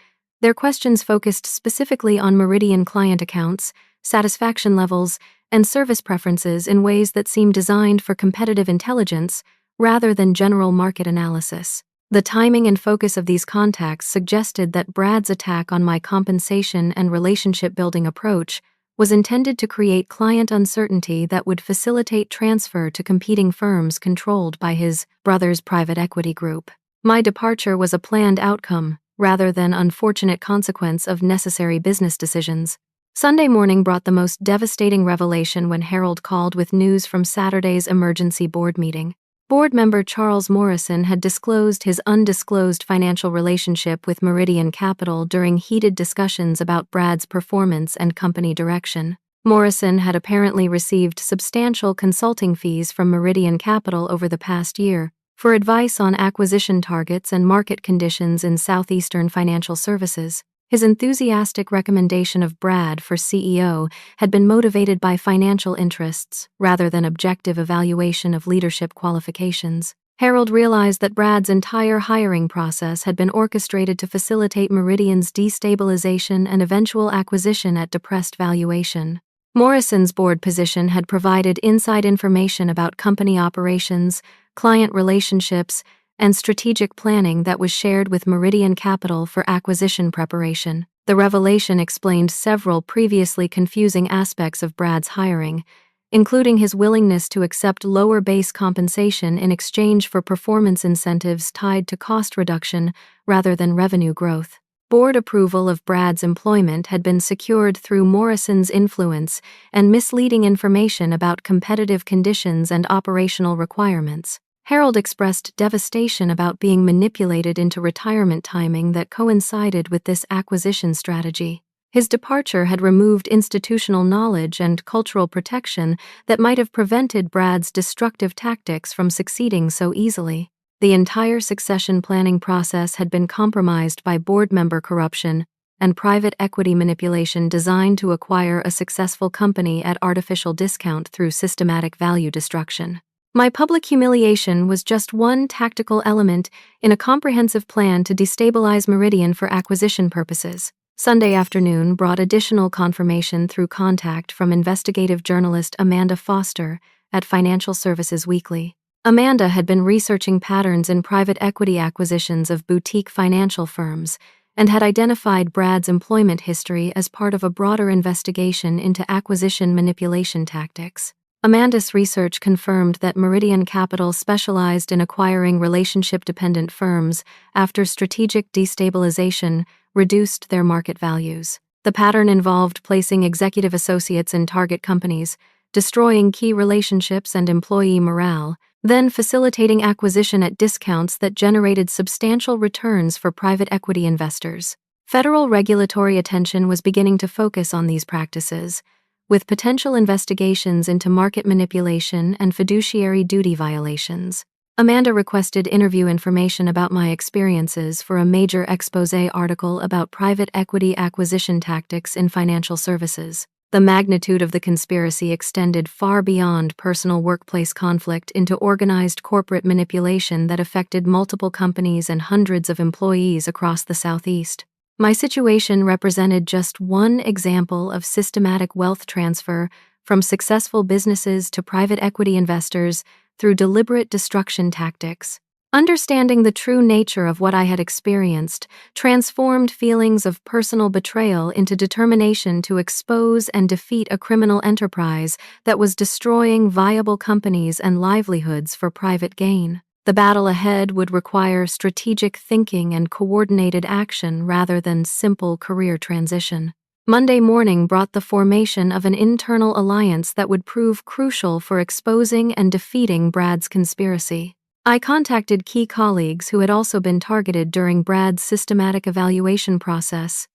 Their questions focused specifically on Meridian client accounts, satisfaction levels, and service preferences in ways that seemed designed for competitive intelligence rather than general market analysis. The timing and focus of these contacts suggested that Brad's attack on my compensation and relationship-building approach was intended to create client uncertainty that would facilitate transfer to competing firms controlled by his brother's private equity group. My departure was a planned outcome, rather than unfortunate consequence of necessary business decisions. Sunday morning brought the most devastating revelation when Harold called with news from Saturday's emergency board meeting. Board member Charles Morrison had disclosed his undisclosed financial relationship with Meridian Capital during heated discussions about Brad's performance and company direction. Morrison had apparently received substantial consulting fees from Meridian Capital over the past year for advice on acquisition targets and market conditions in southeastern financial services. His enthusiastic recommendation of Brad for CEO had been motivated by financial interests rather than objective evaluation of leadership qualifications. Harold realized that Brad's entire hiring process had been orchestrated to facilitate Meridian's destabilization and eventual acquisition at depressed valuation. Morrison's board position had provided inside information about company operations, client relationships, and strategic planning that was shared with Meridian Capital for acquisition preparation. The revelation explained several previously confusing aspects of Brad's hiring, including his willingness to accept lower base compensation in exchange for performance incentives tied to cost reduction rather than revenue growth. Board approval of Brad's employment had been secured through Morrison's influence and misleading information about competitive conditions and operational requirements. Harold expressed devastation about being manipulated into retirement timing that coincided with this acquisition strategy. His departure had removed institutional knowledge and cultural protection that might have prevented Brad's destructive tactics from succeeding so easily. The entire succession planning process had been compromised by board member corruption and private equity manipulation designed to acquire a successful company at artificial discount through systematic value destruction. My public humiliation was just one tactical element in a comprehensive plan to destabilize Meridian for acquisition purposes. Sunday afternoon brought additional confirmation through contact from investigative journalist Amanda Foster at Financial Services Weekly. Amanda had been researching patterns in private equity acquisitions of boutique financial firms and had identified Brad's employment history as part of a broader investigation into acquisition manipulation tactics. Amanda's research confirmed that Meridian Capital specialized in acquiring relationship-dependent firms after strategic destabilization reduced their market values. The pattern involved placing executive associates in target companies, destroying key relationships and employee morale, then facilitating acquisition at discounts that generated substantial returns for private equity investors. Federal regulatory attention was beginning to focus on these practices, with potential investigations into market manipulation and fiduciary duty violations. Amanda requested interview information about my experiences for a major exposé article about private equity acquisition tactics in financial services. The magnitude of the conspiracy extended far beyond personal workplace conflict into organized corporate manipulation that affected multiple companies and hundreds of employees across the Southeast. My situation represented just one example of systematic wealth transfer from successful businesses to private equity investors through deliberate destruction tactics. Understanding the true nature of what I had experienced transformed feelings of personal betrayal into determination to expose and defeat a criminal enterprise that was destroying viable companies and livelihoods for private gain. The battle ahead would require strategic thinking and coordinated action rather than simple career transition. Monday morning brought the formation of an internal alliance that would prove crucial for exposing and defeating Brad's conspiracy. I contacted key colleagues who had also been targeted during Brad's systematic evaluation process,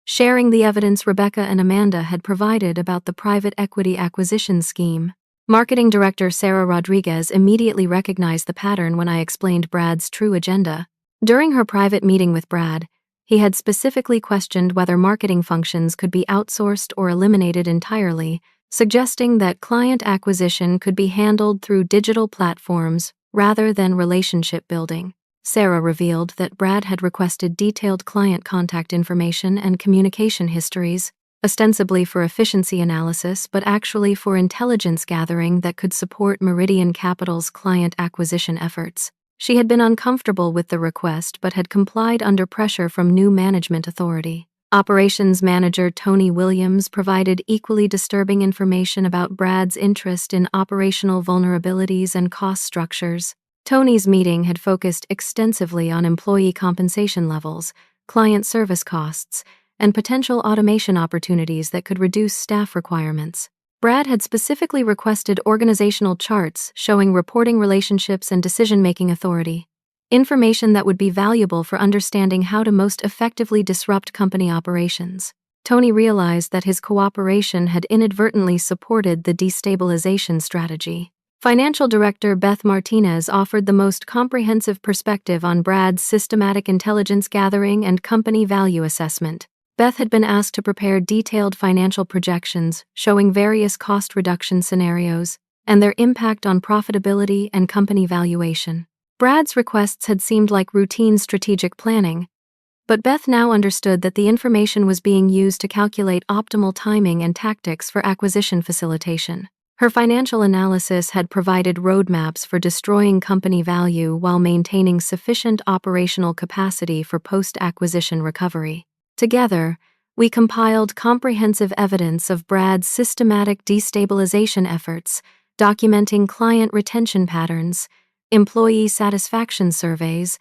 sharing the evidence Rebecca and Amanda had provided about the private equity acquisition scheme. Marketing Director Sarah Rodriguez immediately recognized the pattern when I explained Brad's true agenda. During her private meeting with Brad, he had specifically questioned whether marketing functions could be outsourced or eliminated entirely, suggesting that client acquisition could be handled through digital platforms rather than relationship building. Sarah revealed that Brad had requested detailed client contact information and communication histories, ostensibly for efficiency analysis but actually for intelligence gathering that could support Meridian Capital's client acquisition efforts. She had been uncomfortable with the request but had complied under pressure from new management authority. Operations manager Tony Williams provided equally disturbing information about Brad's interest in operational vulnerabilities and cost structures. Tony's meeting had focused extensively on employee compensation levels, client service costs, and potential automation opportunities that could reduce staff requirements. Brad had specifically requested organizational charts showing reporting relationships and decision-making authority, information that would be valuable for understanding how to most effectively disrupt company operations. Tony realized that his cooperation had inadvertently supported the destabilization strategy. Financial Director Beth Martinez offered the most comprehensive perspective on Brad's systematic intelligence gathering and company value assessment. Beth had been asked to prepare detailed financial projections showing various cost reduction scenarios and their impact on profitability and company valuation. Brad's requests had seemed like routine strategic planning, but Beth now understood that the information was being used to calculate optimal timing and tactics for acquisition facilitation. Her financial analysis had provided roadmaps for destroying company value while maintaining sufficient operational capacity for post-acquisition recovery. Together, we compiled comprehensive evidence of Brad's systematic destabilization efforts, documenting client retention patterns, employee satisfaction surveys,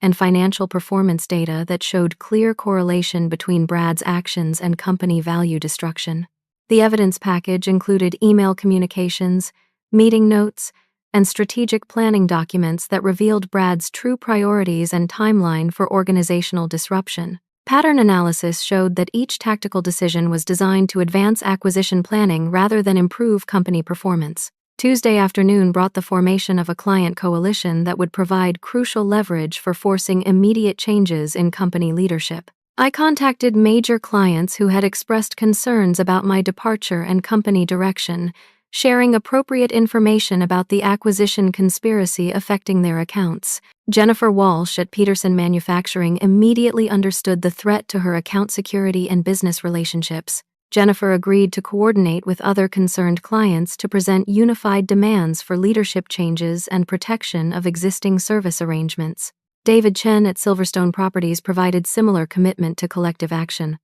and financial performance data that showed clear correlation between Brad's actions and company value destruction. The evidence package included email communications, meeting notes, and strategic planning documents that revealed Brad's true priorities and timeline for organizational disruption. Pattern analysis showed that each tactical decision was designed to advance acquisition planning rather than improve company performance. Tuesday afternoon brought the formation of a client coalition that would provide crucial leverage for forcing immediate changes in company leadership. I contacted major clients who had expressed concerns about my departure and company direction, sharing appropriate information about the acquisition conspiracy affecting their accounts. Jennifer Walsh at Peterson Manufacturing immediately understood the threat to her account security and business relationships. Jennifer agreed to coordinate with other concerned clients to present unified demands for leadership changes and protection of existing service arrangements. David Chen at Silverstone Properties provided similar commitment to collective action,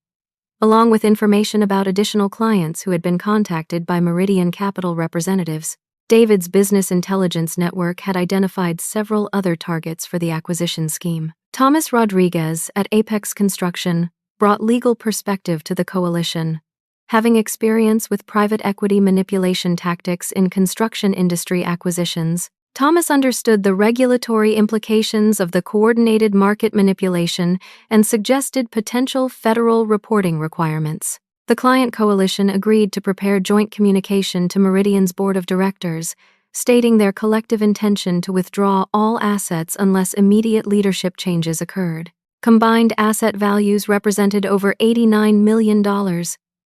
along with information about additional clients who had been contacted by Meridian Capital representatives. David's business intelligence network had identified several other targets for the acquisition scheme. Thomas Rodriguez at Apex Construction brought legal perspective to the coalition. Having experience with private equity manipulation tactics in construction industry acquisitions, Thomas understood the regulatory implications of the coordinated market manipulation and suggested potential federal reporting requirements. The client coalition agreed to prepare joint communication to Meridian's board of directors, stating their collective intention to withdraw all assets unless immediate leadership changes occurred. Combined asset values represented over $89 million,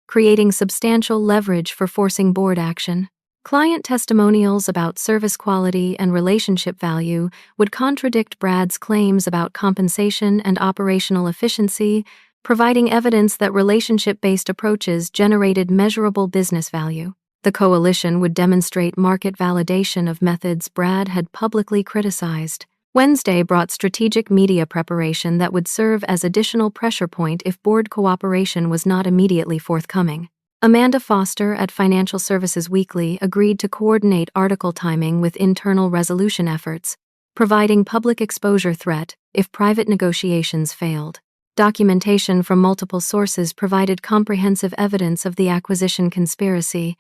creating substantial leverage for forcing board action. Client testimonials about service quality and relationship value would contradict Brad's claims about compensation and operational efficiency, providing evidence that relationship-based approaches generated measurable business value. The coalition would demonstrate market validation of methods Brad had publicly criticized. Wednesday brought strategic media preparation that would serve as additional pressure point if board cooperation was not immediately forthcoming. Amanda Foster at Financial Services Weekly agreed to coordinate article timing with internal resolution efforts, providing public exposure threat if private negotiations failed. Documentation from multiple sources provided comprehensive evidence of the acquisition conspiracy,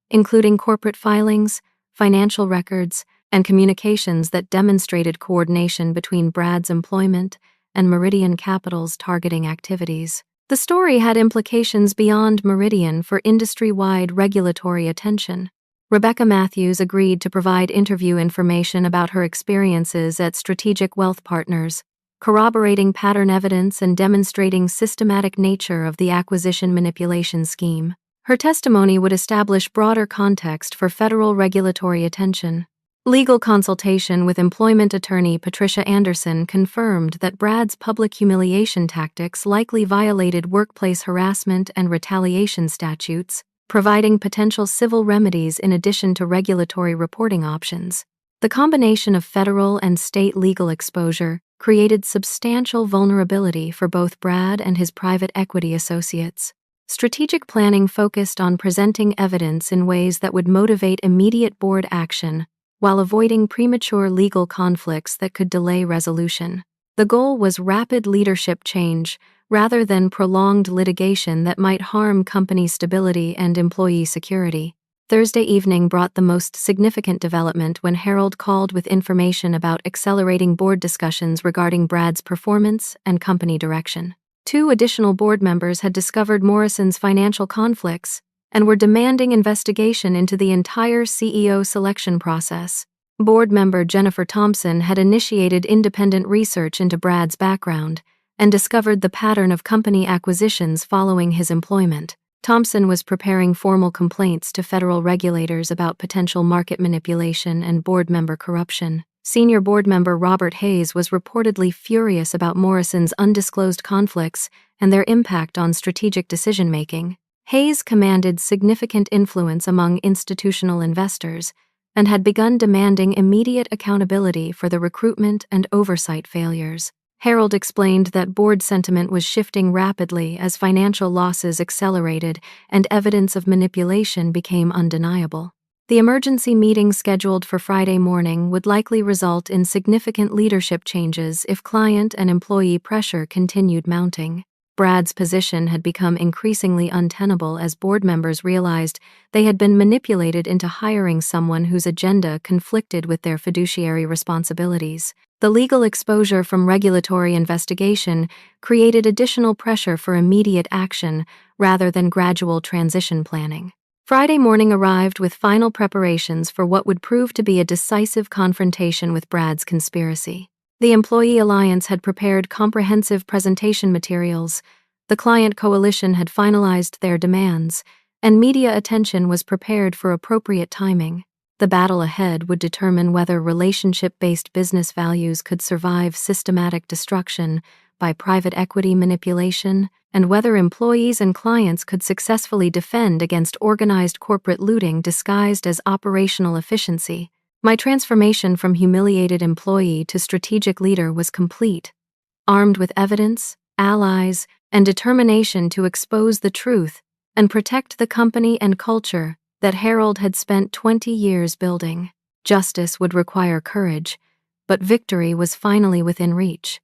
including corporate filings, financial records, and communications that demonstrated coordination between Brad's employment and Meridian Capital's targeting activities. The story had implications beyond Meridian for industry-wide regulatory attention. Rebecca Matthews agreed to provide interview information about her experiences at Strategic Wealth Partners, corroborating pattern evidence and demonstrating systematic nature of the acquisition manipulation scheme. Her testimony would establish broader context for federal regulatory attention. Legal consultation with employment attorney Patricia Anderson confirmed that Brad's public humiliation tactics likely violated workplace harassment and retaliation statutes, providing potential civil remedies in addition to regulatory reporting options. The combination of federal and state legal exposure created substantial vulnerability for both Brad and his private equity associates. Strategic planning focused on presenting evidence in ways that would motivate immediate board action, while avoiding premature legal conflicts that could delay resolution. The goal was rapid leadership change rather than prolonged litigation that might harm company stability and employee security. Thursday evening brought the most significant development when Harold called with information about accelerating board discussions regarding Brad's performance and company direction. 2 additional board members had discovered Morrison's financial conflicts and were demanding investigation into the entire CEO selection process. Board member Jennifer Thompson had initiated independent research into Brad's background and discovered the pattern of company acquisitions following his employment. Thompson was preparing formal complaints to federal regulators about potential market manipulation and board member corruption. Senior board member Robert Hayes was reportedly furious about Morrison's undisclosed conflicts and their impact on strategic decision-making. Hayes commanded significant influence among institutional investors and had begun demanding immediate accountability for the recruitment and oversight failures. Harold explained that board sentiment was shifting rapidly as financial losses accelerated and evidence of manipulation became undeniable. The emergency meeting scheduled for Friday morning would likely result in significant leadership changes if client and employee pressure continued mounting. Brad's position had become increasingly untenable as board members realized they had been manipulated into hiring someone whose agenda conflicted with their fiduciary responsibilities. The legal exposure from regulatory investigation created additional pressure for immediate action rather than gradual transition planning. Friday morning arrived with final preparations for what would prove to be a decisive confrontation with Brad's conspiracy. The Employee Alliance had prepared comprehensive presentation materials, the client coalition had finalized their demands, and media attention was prepared for appropriate timing. The battle ahead would determine whether relationship-based business values could survive systematic destruction by private equity manipulation, and whether employees and clients could successfully defend against organized corporate looting disguised as operational efficiency. My transformation from humiliated employee to strategic leader was complete. Armed with evidence, allies, and determination to expose the truth and protect the company and culture that Harold had spent 20 years building. Justice would require courage, but victory was finally within reach.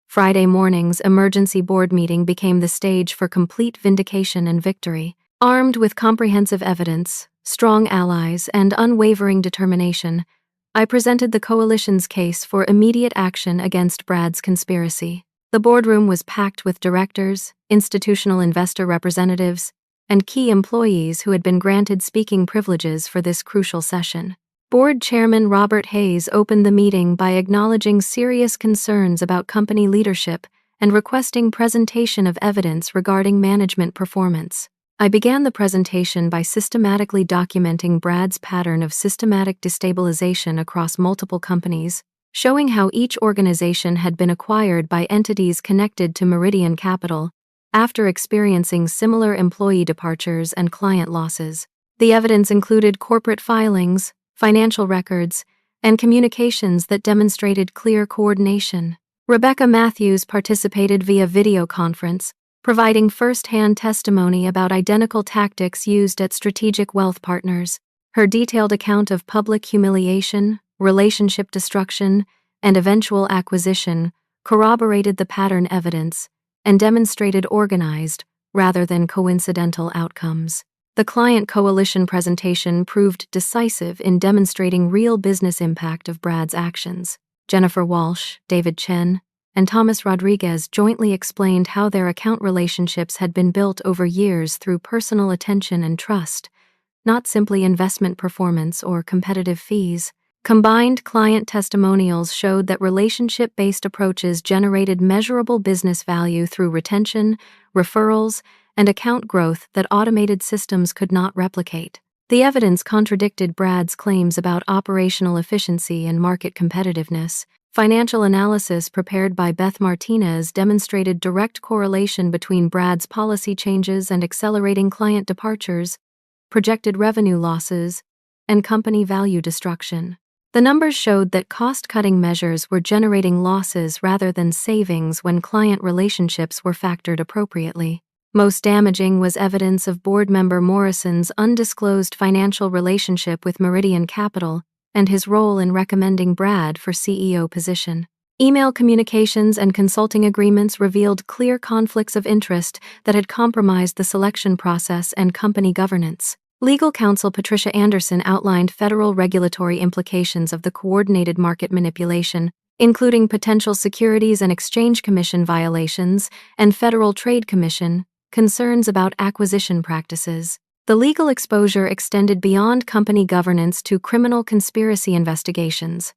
Friday morning's emergency board meeting became the stage for complete vindication and victory. Armed with comprehensive evidence, strong allies, and unwavering determination, I presented the coalition's case for immediate action against Brad's conspiracy. The boardroom was packed with directors, institutional investor representatives, and key employees who had been granted speaking privileges for this crucial session. Board Chairman Robert Hayes opened the meeting by acknowledging serious concerns about company leadership and requesting presentation of evidence regarding management performance. I began the presentation by systematically documenting Brad's pattern of systematic destabilization across multiple companies, showing how each organization had been acquired by entities connected to Meridian Capital after experiencing similar employee departures and client losses. The evidence included corporate filings, financial records, and communications that demonstrated clear coordination. Rebecca Matthews participated via video conference, providing first-hand testimony about identical tactics used at Strategic Wealth Partners. Her detailed account of public humiliation, relationship destruction, and eventual acquisition corroborated the pattern evidence and demonstrated organized, rather than coincidental outcomes. The client coalition presentation proved decisive in demonstrating real business impact of Brad's actions. Jennifer Walsh, David Chen, and Thomas Rodriguez jointly explained how their account relationships had been built over years through personal attention and trust, not simply investment performance or competitive fees. Combined client testimonials showed that relationship-based approaches generated measurable business value through retention, referrals, and account growth that automated systems could not replicate. The evidence contradicted Brad's claims about operational efficiency and market competitiveness. Financial analysis prepared by Beth Martinez demonstrated direct correlation between Brad's policy changes and accelerating client departures, projected revenue losses, and company value destruction. The numbers showed that cost-cutting measures were generating losses rather than savings when client relationships were factored appropriately. Most damaging was evidence of board member Morrison's undisclosed financial relationship with Meridian Capital and his role in recommending Brad for CEO position. Email communications and consulting agreements revealed clear conflicts of interest that had compromised the selection process and company governance. Legal counsel Patricia Anderson outlined federal regulatory implications of the coordinated market manipulation, including potential Securities and Exchange Commission violations and Federal Trade Commission concerns about acquisition practices. The legal exposure extended beyond company governance to criminal conspiracy investigations.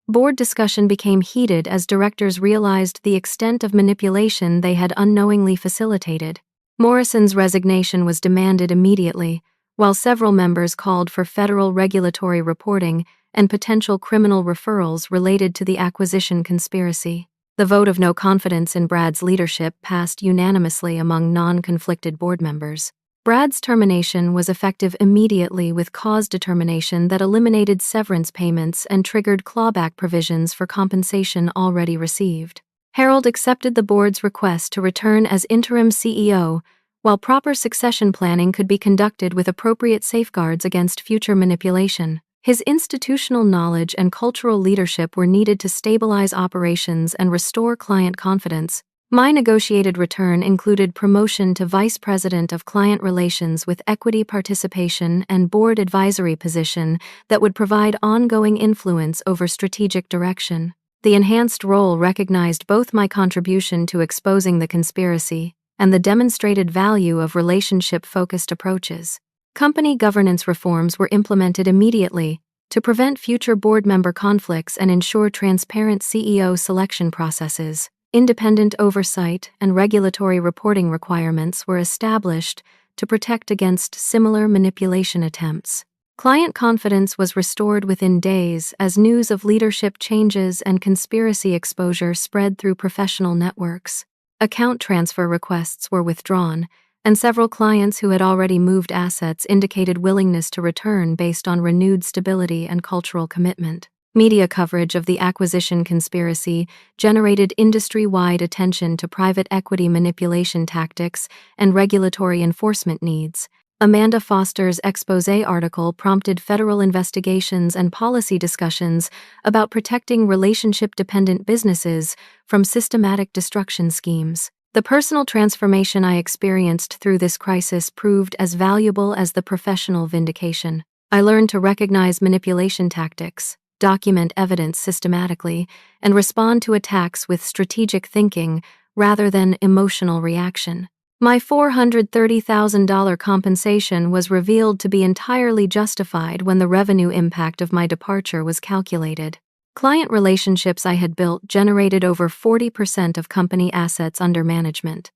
Board discussion became heated as directors realized the extent of manipulation they had unknowingly facilitated. Morrison's resignation was demanded immediately, while several members called for federal regulatory reporting and potential criminal referrals related to the acquisition conspiracy. The vote of no confidence in Brad's leadership passed unanimously among non-conflicted board members. Brad's termination was effective immediately with cause determination that eliminated severance payments and triggered clawback provisions for compensation already received. Harold accepted the board's request to return as interim CEO, while proper succession planning could be conducted with appropriate safeguards against future manipulation. His institutional knowledge and cultural leadership were needed to stabilize operations and restore client confidence. My negotiated return included promotion to Vice President of Client Relations with equity participation and board advisory position that would provide ongoing influence over strategic direction. The enhanced role recognized both my contribution to exposing the conspiracy and the demonstrated value of relationship-focused approaches. Company governance reforms were implemented immediately to prevent future board member conflicts and ensure transparent CEO selection processes. Independent oversight and regulatory reporting requirements were established to protect against similar manipulation attempts. Client confidence was restored within days as news of leadership changes and conspiracy exposure spread through professional networks. Account transfer requests were withdrawn, and several clients who had already moved assets indicated willingness to return based on renewed stability and cultural commitment. Media coverage of the acquisition conspiracy generated industry-wide attention to private equity manipulation tactics and regulatory enforcement needs. Amanda Foster's exposé article prompted federal investigations and policy discussions about protecting relationship-dependent businesses from systematic destruction schemes. The personal transformation I experienced through this crisis proved as valuable as the professional vindication. I learned to recognize manipulation tactics, document evidence systematically, and respond to attacks with strategic thinking rather than emotional reaction. My $430,000 compensation was revealed to be entirely justified when the revenue impact of my departure was calculated. Client relationships I had built generated over 40% of company assets under management,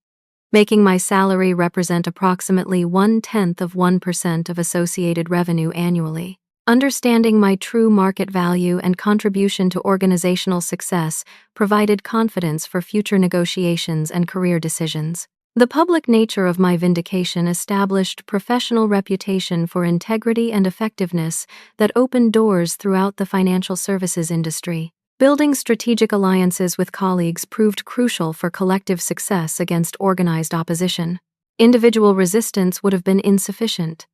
making my salary represent approximately 0.1% of associated revenue annually. Understanding my true market value and contribution to organizational success provided confidence for future negotiations and career decisions. The public nature of my vindication established professional reputation for integrity and effectiveness that opened doors throughout the financial services industry. Building strategic alliances with colleagues proved crucial for collective success against organized opposition. Individual resistance would have been insufficient,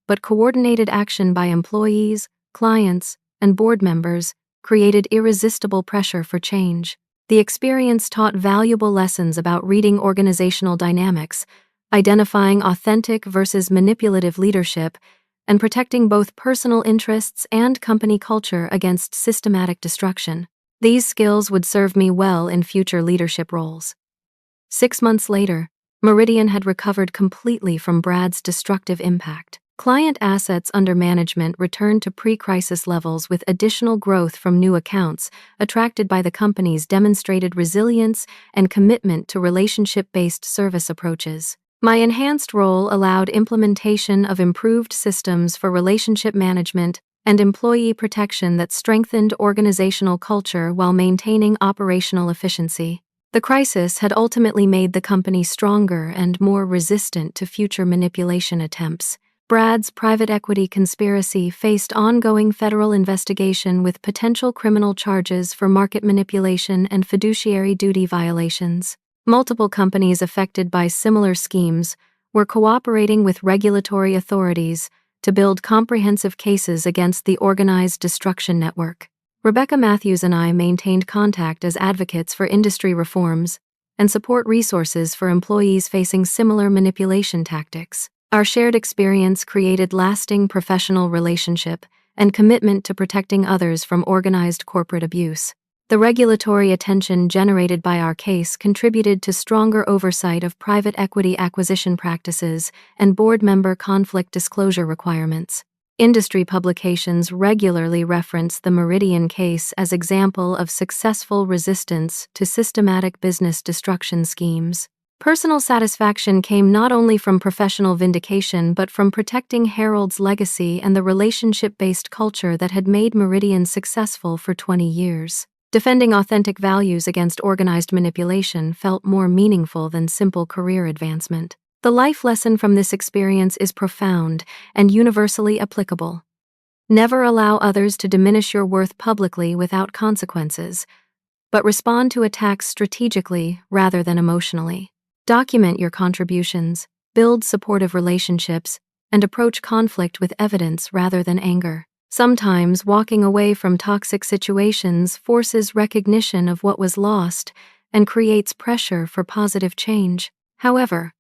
but coordinated action by employees, clients, and board members created irresistible pressure for change. The experience taught valuable lessons about reading organizational dynamics, identifying authentic versus manipulative leadership, and protecting both personal interests and company culture against systematic destruction. These skills would serve me well in future leadership roles. 6 months later, Meridian had recovered completely from Brad's destructive impact. Client assets under management returned to pre-crisis levels with additional growth from new accounts attracted by the company's demonstrated resilience and commitment to relationship-based service approaches. My enhanced role allowed implementation of improved systems for relationship management and employee protection that strengthened organizational culture while maintaining operational efficiency. The crisis had ultimately made the company stronger and more resistant to future manipulation attempts. Brad's private equity conspiracy faced ongoing federal investigation with potential criminal charges for market manipulation and fiduciary duty violations. Multiple companies affected by similar schemes were cooperating with regulatory authorities to build comprehensive cases against the organized destruction network. Rebecca Matthews and I maintained contact as advocates for industry reforms and support resources for employees facing similar manipulation tactics. Our shared experience created lasting professional relationship and commitment to protecting others from organized corporate abuse. The regulatory attention generated by our case contributed to stronger oversight of private equity acquisition practices and board member conflict disclosure requirements. Industry publications regularly reference the Meridian case as example of successful resistance to systematic business destruction schemes. Personal satisfaction came not only from professional vindication but from protecting Harold's legacy and the relationship-based culture that had made Meridian successful for 20 years. Defending authentic values against organized manipulation felt more meaningful than simple career advancement. The life lesson from this experience is profound and universally applicable. Never allow others to diminish your worth publicly without consequences, but respond to attacks strategically rather than emotionally. Document your contributions, build supportive relationships, and approach conflict with evidence rather than anger. Sometimes walking away from toxic situations forces recognition of what was lost and creates pressure for positive change. However,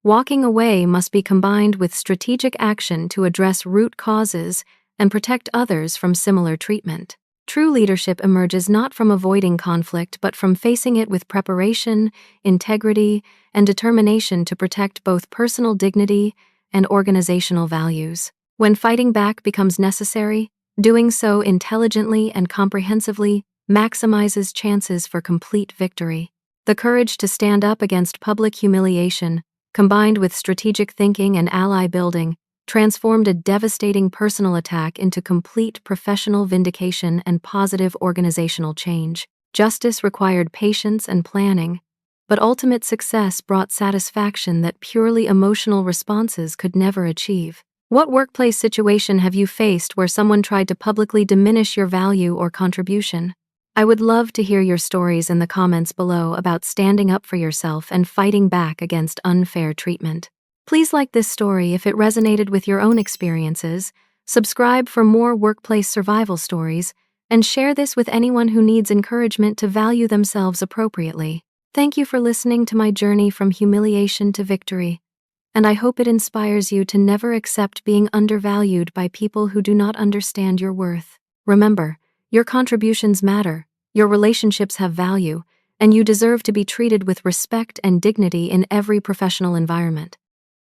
walking away must be combined with strategic action to address root causes and protect others from similar treatment. True leadership emerges not from avoiding conflict but from facing it with preparation, integrity, and determination to protect both personal dignity and organizational values. When fighting back becomes necessary, doing so intelligently and comprehensively maximizes chances for complete victory. The courage to stand up against public humiliation, combined with strategic thinking and ally building, transformed a devastating personal attack into complete professional vindication and positive organizational change. Justice required patience and planning, but ultimate success brought satisfaction that purely emotional responses could never achieve. What workplace situation have you faced where someone tried to publicly diminish your value or contribution? I would love to hear your stories in the comments below about standing up for yourself and fighting back against unfair treatment. Please like this story if it resonated with your own experiences, subscribe for more workplace survival stories, and share this with anyone who needs encouragement to value themselves appropriately. Thank you for listening to my journey from humiliation to victory, and I hope it inspires you to never accept being undervalued by people who do not understand your worth. Remember, your contributions matter, your relationships have value, and you deserve to be treated with respect and dignity in every professional environment.